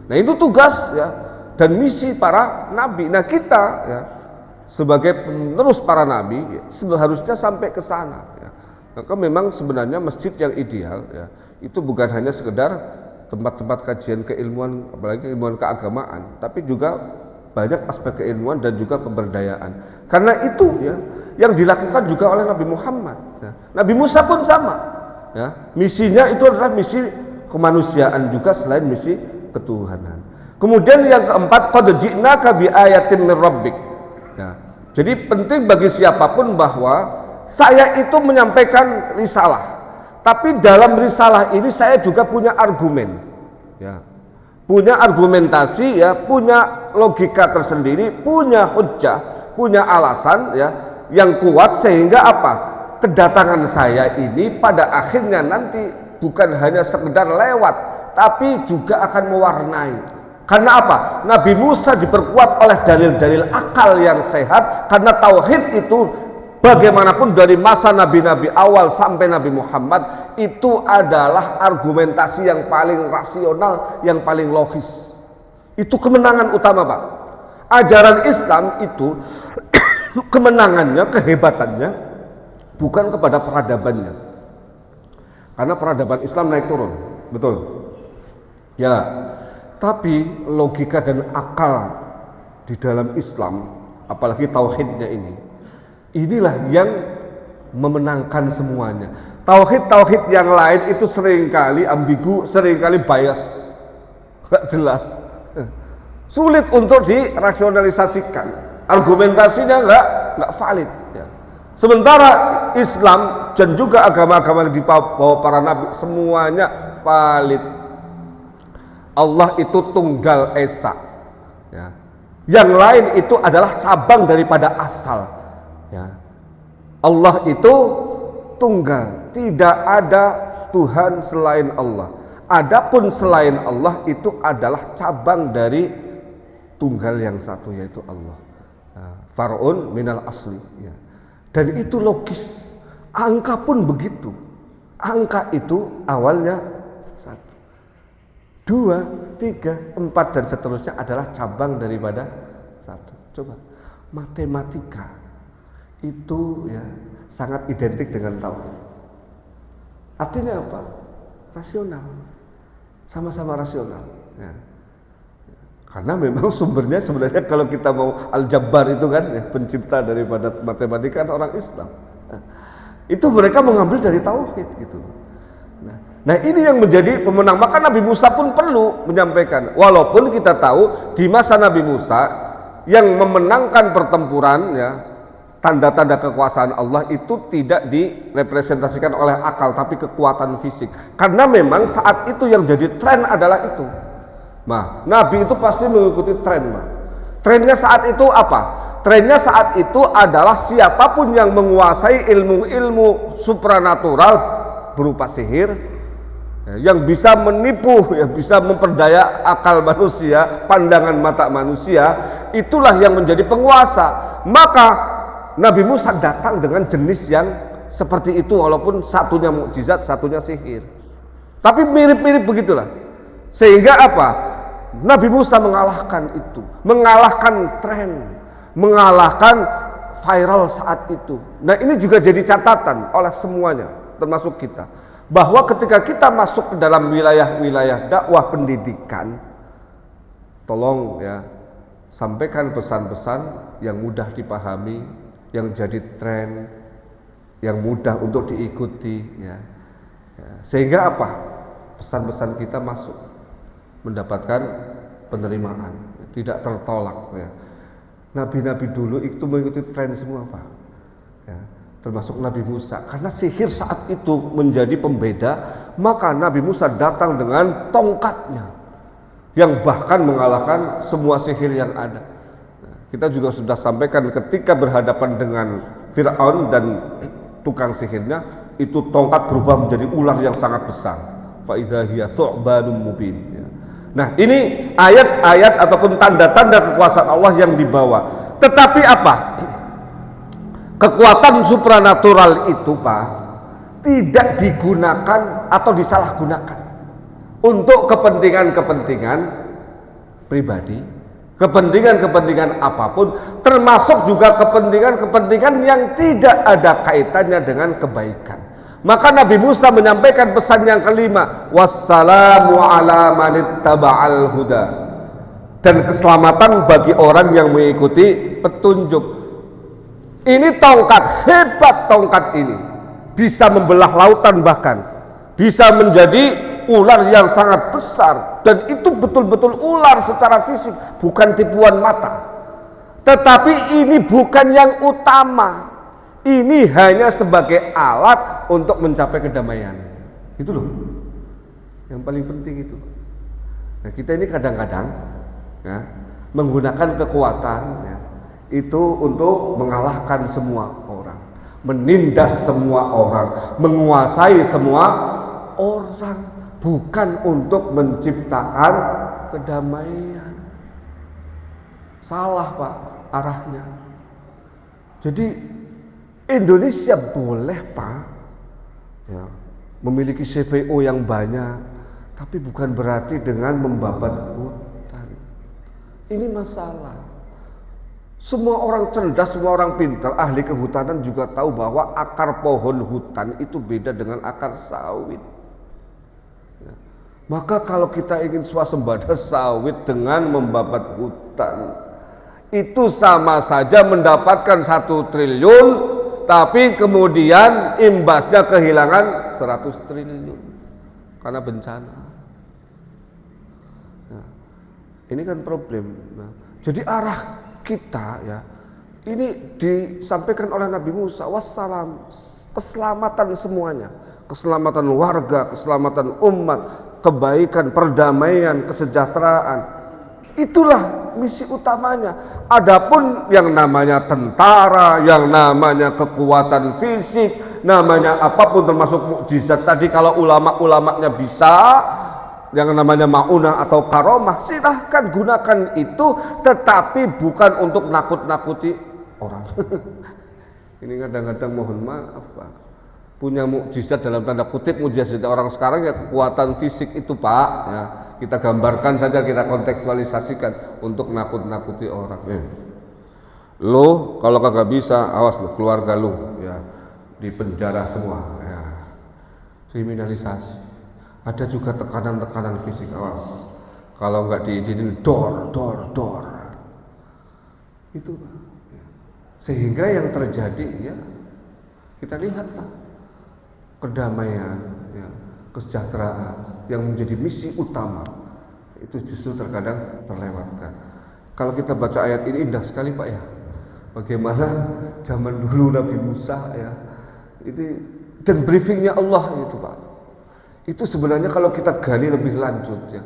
Nah itu tugas ya dan misi para nabi. Nah kita ya sebagai penerus para nabi ya, seharusnya sampai ke sana. Ya. Maka memang sebenarnya masjid yang ideal ya, itu bukan hanya sekedar tempat-tempat kajian keilmuan, apalagi keilmuan keagamaan, tapi juga banyak aspek keilmuan dan juga pemberdayaan. Karena itu ya, yang dilakukan juga oleh Nabi Muhammad. Ya. Nabi Musa pun sama. Ya. Misinya itu adalah misi kemanusiaan juga selain misi ketuhanan. Kemudian yang keempat, qad ji'naka bi ayatin min rabbik. Ya. Jadi penting bagi siapapun bahwa saya itu menyampaikan risalah, tapi dalam risalah ini saya juga punya argumen, ya, punya argumentasi, ya, punya logika tersendiri, punya hujjah, punya alasan, ya, yang kuat sehingga apa? Kedatangan saya ini pada akhirnya nanti bukan hanya sekedar lewat, tapi juga akan mewarnai. Karena apa? Nabi Musa diperkuat oleh dalil-dalil akal yang sehat, karena tauhid itu bagaimanapun dari masa nabi-nabi awal sampai Nabi Muhammad itu adalah argumentasi yang paling rasional, yang paling logis. Itu kemenangan utama, Pak. Ajaran Islam itu kemenangannya, kehebatannya bukan kepada peradabannya. Karena peradaban Islam naik turun, betul. Ya, tapi logika dan akal di dalam Islam, apalagi tauhidnya inilah yang memenangkan semuanya. Tauhid yang lain itu seringkali ambigu, seringkali bias, nggak jelas, sulit untuk dirasionalisasikan, argumentasinya nggak valid. Ya. Sementara Islam dan juga agama-agama yang dibawa para nabi semuanya valid. Allah itu tunggal esa, ya. Yang lain itu adalah cabang daripada asal, ya. Allah itu tunggal, tidak ada Tuhan selain Allah. Adapun selain Allah itu adalah cabang dari tunggal yang satu, yaitu Allah. Far'un minal asli, ya. Dan itu logis. Angka pun begitu. Angka itu awalnya 1, 2, 3, 4 dan seterusnya adalah cabang daripada 1. Coba, matematika itu ya sangat identik dengan tauhid. Artinya apa? Rasional. Sama-sama rasional, ya. Karena memang sumbernya sebenarnya kalau kita mau Al-Jabbar itu kan ya, pencipta daripada matematika kan orang Islam. Nah, itu mereka mengambil dari tauhid gitu. Nah ini yang menjadi pemenang. Maka Nabi Musa pun perlu menyampaikan. Walaupun kita tahu di masa Nabi Musa yang memenangkan pertempuran ya, tanda-tanda kekuasaan Allah itu tidak direpresentasikan oleh akal tapi kekuatan fisik. Karena memang saat itu yang jadi tren adalah itu. Nah, Nabi itu pasti mengikuti tren. Trennya saat itu apa? Trennya saat itu adalah siapapun yang menguasai ilmu-ilmu supranatural berupa sihir, yang bisa menipu, yang bisa memperdaya akal manusia, pandangan mata manusia, itulah yang menjadi penguasa. Maka Nabi Musa datang dengan jenis yang seperti itu, walaupun satunya mukjizat, satunya sihir. Tapi mirip-mirip begitulah. Sehingga apa? Nabi Musa mengalahkan itu, mengalahkan tren, mengalahkan viral saat itu. Nah ini juga jadi catatan oleh semuanya, termasuk kita, bahwa ketika kita masuk ke dalam wilayah-wilayah dakwah pendidikan, tolong ya sampaikan pesan-pesan yang mudah dipahami, yang jadi tren, yang mudah untuk diikuti, ya. Sehingga apa? Pesan-pesan kita masuk, mendapatkan penerimaan, tidak tertolak, ya. Nabi-nabi dulu itu mengikuti tren semua, Pak, ya, termasuk Nabi Musa. Karena sihir saat itu menjadi pembeda, maka Nabi Musa datang dengan tongkatnya yang bahkan mengalahkan semua sihir yang ada. Nah, kita juga sudah sampaikan ketika berhadapan dengan Fir'aun dan tukang sihirnya, itu tongkat berubah menjadi ular yang sangat besar. Fa idza hiya thu'banun mubin, ya. Nah ini ayat-ayat ataupun tanda-tanda kekuasaan Allah yang dibawa. Tetapi apa? Kekuatan supranatural itu, Pak, tidak digunakan atau disalahgunakan untuk kepentingan-kepentingan pribadi, kepentingan-kepentingan apapun, termasuk juga kepentingan-kepentingan yang tidak ada kaitannya dengan kebaikan. Maka Nabi Musa menyampaikan pesan yang kelima, wassalamu ala manittaba'al huda, dan keselamatan bagi orang yang mengikuti petunjuk. Ini tongkat, hebat tongkat ini, bisa membelah lautan, bahkan bisa menjadi ular yang sangat besar, dan itu betul-betul ular secara fisik, bukan tipuan mata. Tetapi ini bukan yang utama. Ini hanya sebagai alat untuk mencapai kedamaian. Itu loh yang paling penting itu. Nah kita ini kadang-kadang ya, menggunakan kekuatan ya, itu untuk mengalahkan semua orang, menindas semua orang, menguasai semua orang, bukan untuk menciptakan kedamaian. Salah, Pak, arahnya. Jadi Indonesia boleh, Pak, ya, memiliki CPO yang banyak, tapi bukan berarti dengan membabat hutan. Ini masalah. Semua orang cerdas, semua orang pintar, ahli kehutanan juga tahu bahwa akar pohon hutan itu beda dengan akar sawit. Ya. Maka kalau kita ingin swasembada sawit dengan membabat hutan, itu sama saja mendapatkan 1 triliun, tapi kemudian imbasnya kehilangan 100 triliun karena bencana. Nah, ini kan problem. Nah, jadi arah kita ya Ini disampaikan oleh Nabi Musa, wassalam, keselamatan semuanya, keselamatan warga, keselamatan umat, kebaikan, perdamaian, kesejahteraan. Itulah misi utamanya. Adapun yang namanya tentara, yang namanya kekuatan fisik, namanya apapun termasuk mukjizat tadi, kalau ulama-ulamanya bisa, yang namanya maunah atau karomah, silahkan gunakan itu, tetapi bukan untuk nakut-nakuti orang. Ini kadang-kadang mohon maaf Pak, punya mukjizat dalam tanda kutip, mukjizat orang sekarang ya kekuatan fisik itu Pak ya, kita gambarkan saja, kita kontekstualisasikan untuk nakut-nakuti orang. Lo kalau kagak bisa, awas lo, keluarga lo ya di penjara semua ya. Kriminalisasi. Ada juga tekanan-tekanan fisik, awas. Kalau nggak diizinin dor. Itu sehingga yang terjadi ya, kita lihatlah kedamaian ya, kesejahteraan yang menjadi misi utama itu justru terkadang terlewatkan. Kalau kita baca ayat ini indah sekali Pak ya, bagaimana zaman dulu Nabi Musa ya, itu dan briefingnya Allah itu Pak, itu sebenarnya kalau kita gali lebih lanjut ya,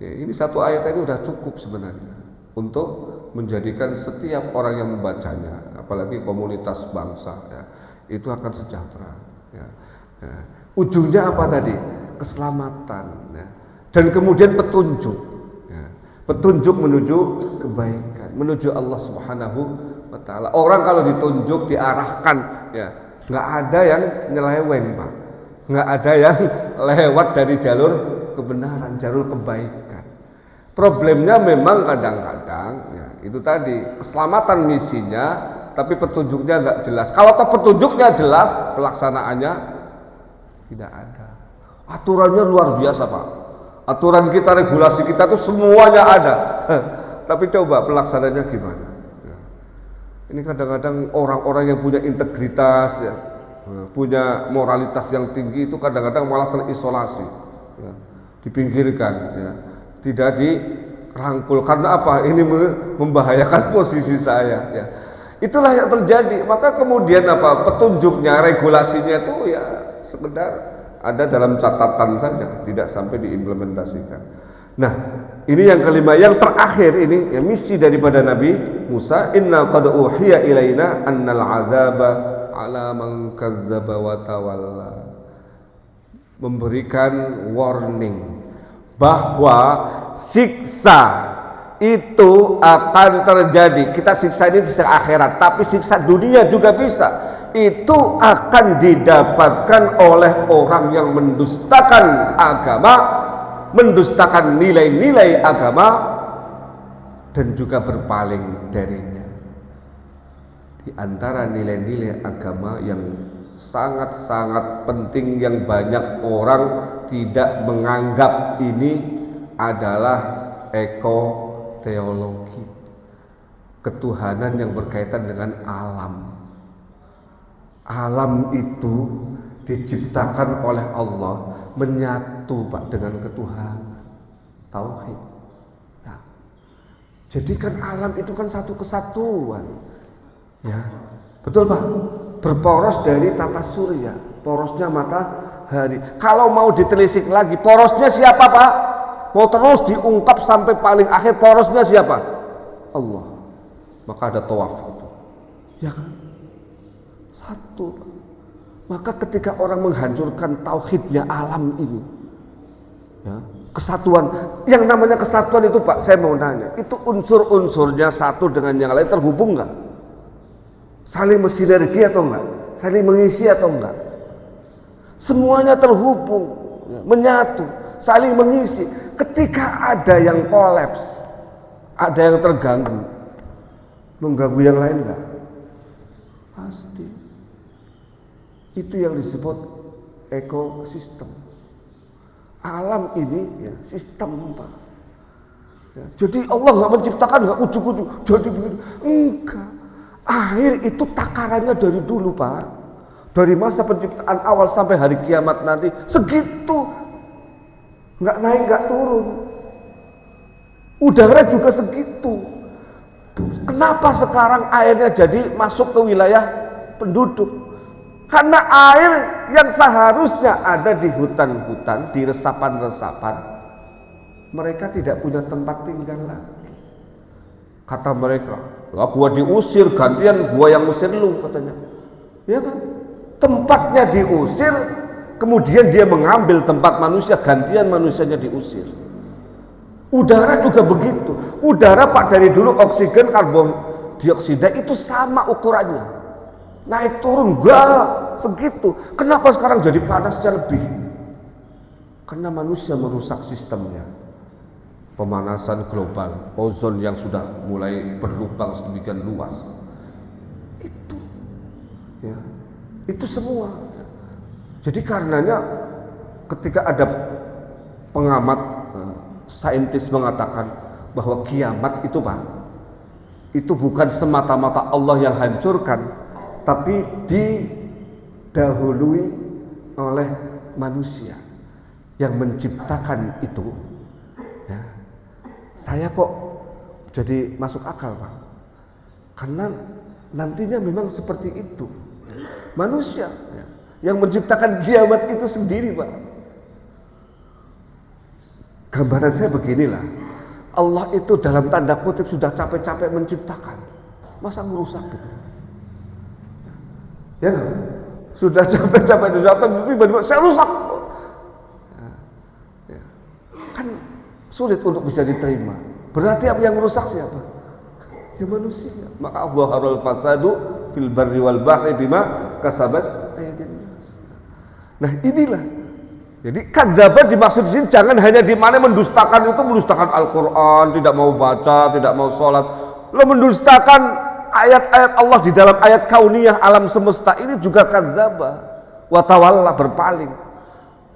ini satu ayat ini udah cukup sebenarnya untuk menjadikan setiap orang yang membacanya, apalagi komunitas bangsa ya, itu akan sejahtera ya. Ujungnya apa tadi? Keselamatan ya. Dan kemudian petunjuk ya. Petunjuk menuju kebaikan, menuju Allah Subhanahu wa ta'ala. Orang kalau ditunjuk, diarahkan ya, nggak ada yang nyeleweng Pak, nggak ada yang lewat dari jalur kebenaran, jalur kebaikan. Problemnya memang kadang-kadang ya, itu tadi keselamatan misinya, tapi petunjuknya nggak jelas. Kalau petunjuknya jelas, pelaksanaannya tidak ada. Aturannya luar biasa Pak. Aturan kita, regulasi kita tuh semuanya ada. Tapi coba pelaksananya gimana? Ya. Ini kadang-kadang orang-orang yang punya integritas, ya, punya moralitas yang tinggi itu kadang-kadang malah terisolasi, ya, dipinggirkan, ya, tidak dirangkul. Karena apa? Ini membahayakan posisi saya. Ya. Itulah yang terjadi. Maka kemudian apa? Petunjuknya, regulasinya itu ya sekedar ada dalam catatan saja, tidak sampai diimplementasikan. Nah, ini yang kelima, yang terakhir ini ya, misi daripada Nabi Musa, inna qad uhiya ilaina annal azaba ala man kadzdzaba wa tawalla. Memberikan warning bahwa siksa itu akan terjadi. Kita siksa ini di akhirat, tapi siksa dunia juga bisa. Itu akan didapatkan oleh orang yang mendustakan agama, mendustakan nilai-nilai agama, dan juga berpaling darinya. Di antara nilai-nilai agama yang sangat-sangat penting yang banyak orang tidak menganggap ini adalah ekoteologi, ketuhanan yang berkaitan dengan alam. Alam itu diciptakan oleh Allah, menyatu Pak dengan ketuhanan, tauhid. Nah, jadi kan alam itu kan satu kesatuan, ya betul Pak. Berporos dari tata surya, porosnya matahari. Kalau mau ditelisik lagi, porosnya siapa Pak? Mau terus diungkap sampai paling akhir, porosnya siapa? Allah. Maka ada tawaf itu, ya kan? Satu. Maka ketika orang menghancurkan tauhidnya alam ini, ya, kesatuan, yang namanya kesatuan itu Pak, saya mau nanya, itu unsur-unsurnya satu dengan yang lain terhubung nggak? Saling bersinergi atau enggak? Saling mengisi atau enggak? Semuanya terhubung, ya, menyatu, saling mengisi. Ketika ada yang kolaps, ada yang terganggu, mengganggu yang lain enggak? Pasti. Itu yang disebut ekosistem. Alam ini ya sistem Pak. Ya, jadi Allah nggak menciptakan nggak ujuk-ujuk jadi begini, enggak. Air itu takarannya dari dulu Pak, dari masa penciptaan awal sampai hari kiamat nanti segitu, nggak naik nggak turun. Udara juga segitu, Kenapa sekarang airnya jadi masuk ke wilayah penduduk? Karena air yang seharusnya ada di hutan-hutan, di resapan-resapan, mereka tidak punya tempat tinggal lagi. Kata mereka, lah gua diusir, gantian gua yang usir lu, katanya. Ya kan? Tempatnya diusir, kemudian dia mengambil tempat manusia, gantian manusianya diusir. Udara juga begitu. Udara Pak dari dulu oksigen, karbon dioksida itu sama ukurannya. Naik turun enggak segitu. Kenapa sekarang jadi panasnya lebih? Karena manusia merusak sistemnya. Pemanasan global, ozon yang sudah mulai berlubang sedemikian luas. Itu ya. Itu semua. Jadi karenanya ketika ada pengamat saintis mengatakan bahwa kiamat itu Pak, itu bukan semata-mata Allah yang hancurkan, tapi didahului oleh manusia yang menciptakan itu. Ya. Saya kok jadi masuk akal Pak, karena nantinya memang seperti itu. Manusia ya, yang menciptakan kiamat itu sendiri Pak. Gambaran saya beginilah, Allah itu dalam tanda kutip sudah capek-capek menciptakan, masa merusak gitu? Ya kan? Sudah capek-capek tiba-tiba saya rusak. Ya. Kan sulit untuk bisa diterima. Berarti apa yang merusak siapa? Ya manusia. Maka Allah harul fasadu fil barri wal bahri bima kasabat aydin nas. Nah inilah. Jadi kadzdzaba dimaksud di sini jangan hanya di mana mendustakan itu, mendustakan Al-Qur'an, tidak mau baca, tidak mau sholat. Lo mendustakan ayat-ayat Allah di dalam ayat kauniyah alam semesta ini juga kadzdzaba wa tawalla, berpaling.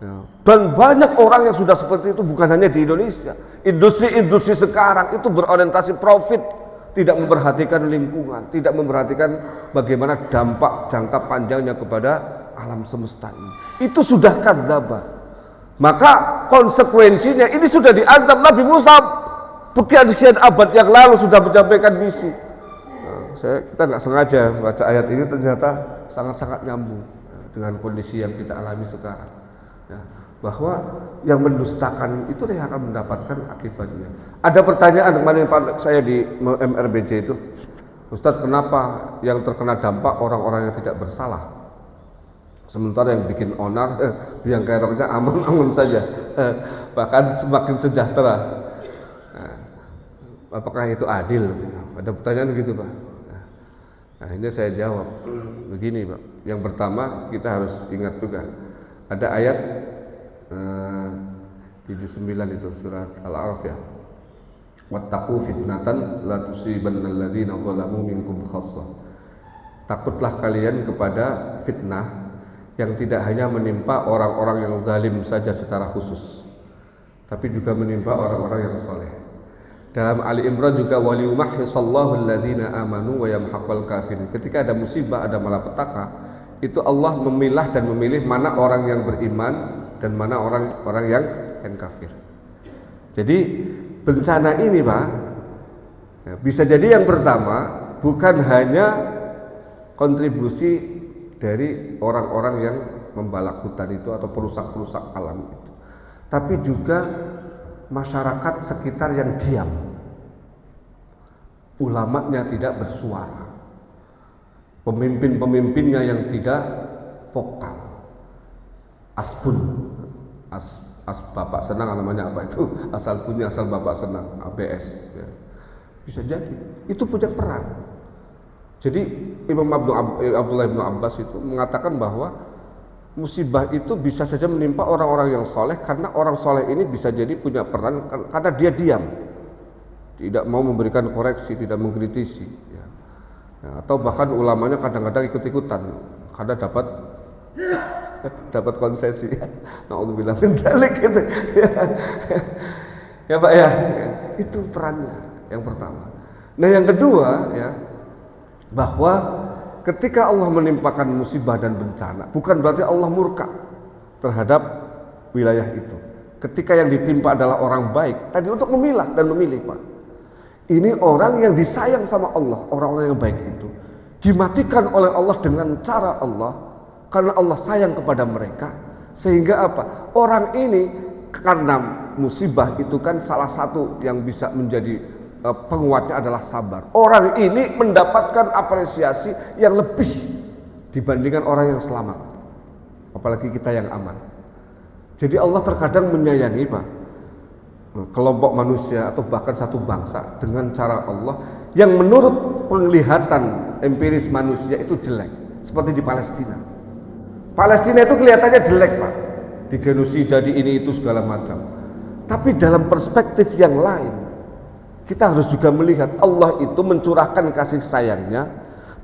Ya. Dan banyak orang yang sudah seperti itu, bukan hanya di Indonesia. Industri-industri sekarang itu berorientasi profit, tidak memperhatikan lingkungan, tidak memperhatikan bagaimana dampak jangka panjangnya kepada alam semesta ini. Itu sudah kadzdzaba. Maka konsekuensinya ini sudah diancam Nabi Musa sekian abad yang lalu sudah menyampaikan misi. Nah, kita nggak sengaja baca ayat ini, ternyata sangat-sangat nyambung dengan kondisi yang kita alami sekarang. Ya, bahwa yang mendustakan itu yang akan mendapatkan akibatnya. Ada pertanyaan kemarin Pak saya di MRBJ itu, Ustadz, kenapa yang terkena dampak orang-orang yang tidak bersalah? Sementara yang bikin onar, biang keroknya aman-aman saja, bahkan semakin sejahtera. Nah, apakah itu adil? Ada pertanyaan begitu Pak. Nah ini saya jawab begini Pak. Yang pertama kita harus ingat juga ada ayat 79 itu surat Al-A'raf ya. Wattaqu fitnatan la tusibannal ladzina zalamu minkum khassah. Takutlah kalian kepada fitnah yang tidak hanya menimpa orang-orang yang zalim saja secara khusus, tapi juga menimpa orang-orang yang soleh. Dalam Ali Imran juga waliyumahhisallahu alladzina amanu wa yamhaqal kafirin. Ketika ada musibah, ada malapetaka, itu Allah memilah dan memilih mana orang yang beriman dan mana orang yang kafir. Jadi bencana ini Pak, ya, bisa jadi yang pertama bukan hanya kontribusi dari orang-orang yang membalak hutan itu atau perusak-perusak alam itu, tapi juga masyarakat sekitar yang diam, ulamanya tidak bersuara, pemimpin-pemimpinnya yang tidak vokal, asbun, bapak senang namanya apa itu, asal bunyi asal bapak senang, ABS ya. Bisa jadi itu punya peran. Jadi Imam Abdullah bin Abbas itu mengatakan bahwa musibah itu bisa saja menimpa orang-orang yang soleh, karena orang soleh ini bisa jadi punya peran karena dia diam, tidak mau memberikan koreksi, tidak mengkritisi ya. Ya, atau bahkan ulamanya kadang-kadang ikut-ikutan karena dapat konsesi. Na'udzubillah min dzalik gitu. Ya Pak ya, itu perannya yang pertama. Nah yang kedua ya, bahwa ketika Allah menimpakan musibah dan bencana, bukan berarti Allah murka terhadap wilayah itu. Ketika yang ditimpa adalah orang baik, tadi untuk memilah dan memilih Pak. Ini orang yang disayang sama Allah, orang-orang yang baik itu dimatikan oleh Allah dengan cara Allah, karena Allah sayang kepada mereka. Sehingga apa? Orang ini karena musibah itu kan salah satu yang bisa menjadi penguatnya adalah sabar. Orang ini mendapatkan apresiasi yang lebih dibandingkan orang yang selamat, apalagi kita yang aman. Jadi Allah terkadang menyayangi Pak, kelompok manusia atau bahkan satu bangsa dengan cara Allah yang menurut penglihatan empiris manusia itu jelek, seperti di Palestina. Palestina itu kelihatannya jelek Pak, di genosida, di ini itu segala macam. Tapi dalam perspektif yang lain, kita harus juga melihat Allah itu mencurahkan kasih sayangnya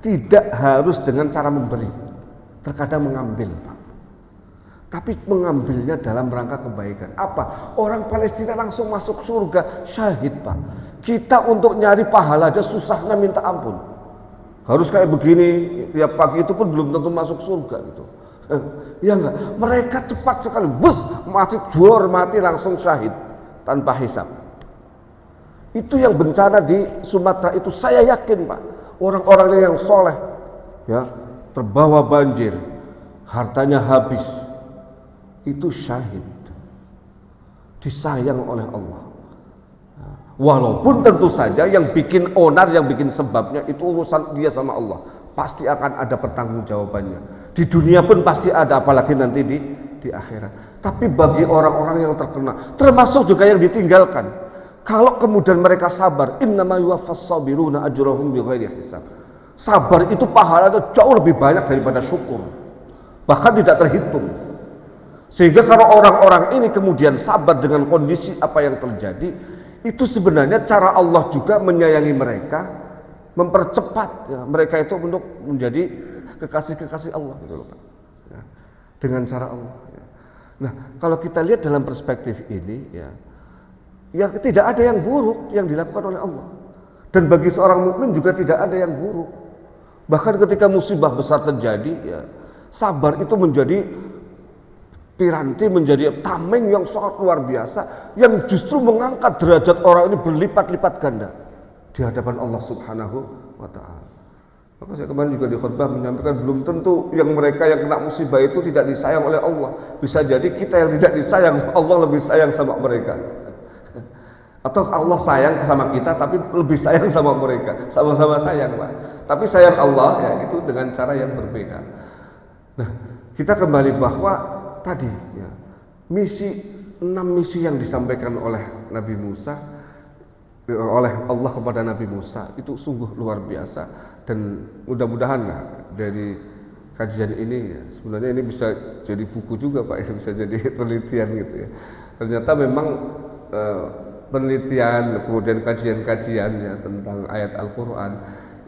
tidak harus dengan cara memberi, terkadang mengambil Pak, tapi mengambilnya dalam rangka kebaikan. Apa? Orang Palestina langsung masuk surga, syahid Pak. Kita untuk nyari pahala aja susahnya minta ampun. Harus kayak begini tiap pagi itu pun belum tentu masuk surga gitu. Ya enggak? Mereka cepat sekali, bus mati duor, mati langsung syahid tanpa hisab. Itu yang bencana di Sumatera itu, saya yakin Pak, orang-orang yang soleh ya terbawa banjir, hartanya habis, itu syahid, disayang oleh Allah. Walaupun tentu saja yang bikin onar, yang bikin sebabnya itu urusan dia sama Allah, pasti akan ada pertanggungjawabannya. Di dunia pun pasti ada, apalagi nanti di akhirat. Tapi bagi orang-orang yang terkena, termasuk juga yang ditinggalkan, kalau kemudian mereka sabar, innama yuwaffas sabiruna ajrahum bighairi hisab. Sabar itu pahalanya jauh lebih banyak daripada syukur, bahkan tidak terhitung. Sehingga kalau orang-orang ini kemudian sabar dengan kondisi apa yang terjadi, itu sebenarnya cara Allah juga menyayangi mereka, mempercepat ya, mereka itu untuk menjadi kekasih-kekasih Allah gitu loh Pak. Ya, dengan cara Allah. Ya. Nah, kalau kita lihat dalam perspektif ini ya tidak ada yang buruk yang dilakukan oleh Allah. Dan bagi seorang mukmin juga tidak ada yang buruk. Bahkan ketika musibah besar terjadi ya, sabar itu menjadi piranti, menjadi tameng yang sangat luar biasa, yang justru mengangkat derajat orang ini berlipat-lipat ganda di hadapan Allah Subhanahu wa Ta'ala. Maka saya kemarin juga di khutbah menyampaikan, belum tentu yang mereka yang kena musibah itu tidak disayang oleh Allah. Bisa jadi kita yang tidak disayang, Allah lebih sayang sama mereka. Atau Allah sayang sama kita tapi lebih sayang sama mereka, sama-sama sayang Pak. Tapi sayang Allah ya itu dengan cara yang berbeda. Nah, kita kembali bahwa tadi ya, 6 misi yang disampaikan oleh Nabi Musa, oleh Allah kepada Nabi Musa itu sungguh luar biasa. Dan mudah-mudahan lah dari kajian ini ya, sebenarnya ini bisa jadi buku juga Pak, bisa jadi penelitian gitu ya. Ternyata memang penelitian kemudian kajian-kajian ya tentang ayat Al-Quran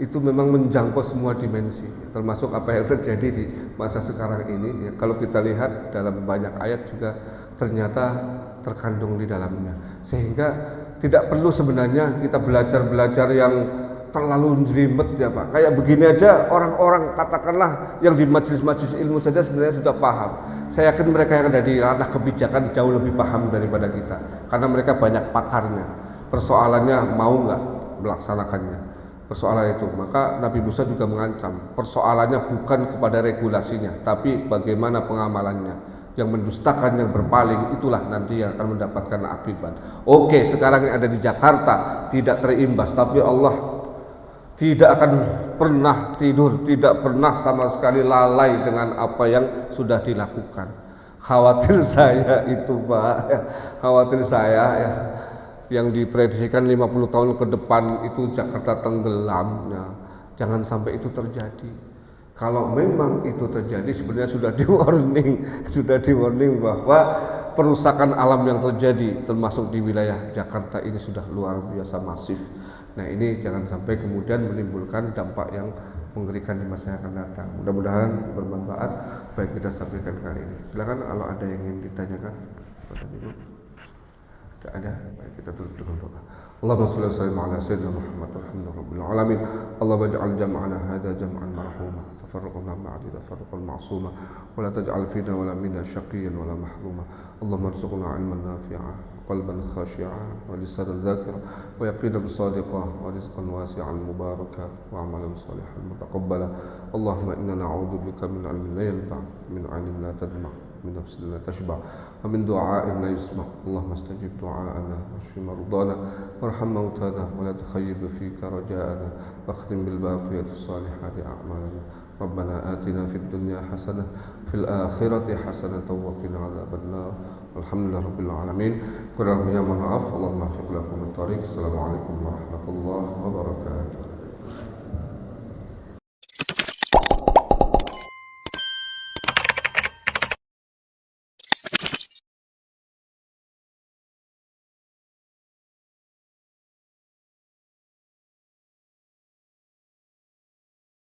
itu memang menjangkau semua dimensi, termasuk apa yang terjadi di masa sekarang ini ya. Kalau kita lihat dalam banyak ayat juga ternyata terkandung di dalamnya, sehingga tidak perlu sebenarnya kita belajar yang terlalu jelimet ya Pak. Kayak begini aja orang-orang katakanlah yang di majelis-majelis ilmu saja sebenarnya sudah paham. Saya yakin mereka yang ada di ranah kebijakan jauh lebih paham daripada kita, karena mereka banyak pakarnya. Persoalannya mau nggak melaksanakannya, persoalan itu. Maka Nabi Musa juga mengancam, persoalannya bukan kepada regulasinya, tapi bagaimana pengamalannya. Yang mendustakan, yang berpaling, itulah nanti yang akan mendapatkan akibat. Oke, sekarang yang ada di Jakarta tidak terimbas, tapi Allah tidak akan pernah tidur, tidak pernah sama sekali lalai dengan apa yang sudah dilakukan. Khawatir saya itu Pak, khawatir saya ya, yang diprediksikan 50 tahun ke depan itu Jakarta tenggelam. Nah, jangan sampai itu terjadi. Kalau memang itu terjadi, sebenarnya sudah di warning bahwa perusakan alam yang terjadi termasuk di wilayah Jakarta ini sudah luar biasa masif. Nah, ini jangan sampai kemudian menimbulkan dampak yang mengerikan di masa yang akan datang. Mudah-mudahan bermanfaat baik kita sampaikan kali ini. Silakan kalau ada yang ingin ditanyakan. Tidak ada, baik kita tutup dengan doa. Allahumma shalli wa sallim ala sayyidina Muhammad walhamdulillahi rabbil alamin. Allahumma ij'al jam'ana hadza jam'an marhuma, tafarraqna ba'da tafarruqan ma'suma, wa la taj'al fina wa la minna shaqiyyan wa la mahruma. Allahumma arzuqna 'ilman nafi'a وقلبا خاشعا ولسانا ذاكرا ويقينا صادقا ورزقا واسعا مباركا وعملا صالحا متقبلا. اللهم إنا نعوذ بك من علم لا ينفع، من عين لا تدمع، من نفس لا تشبع، ومن دعاء لا يسمع. اللهم استجب دعاءنا واشف مرضانا وارحم موتانا ولا تخيب فيك رجاءنا واختم بالباقيات الصالحات أعمالنا. ربنا آتنا في الدنيا حسنة وفي الآخرة حسنة وقنا عذاب النار. الحمد لله رب العالمين. Kurang lebihnya mohon maaf. Allahumma fiq lakum at-thariq. Assalamualaikum warahmatullahi wabarakatuh.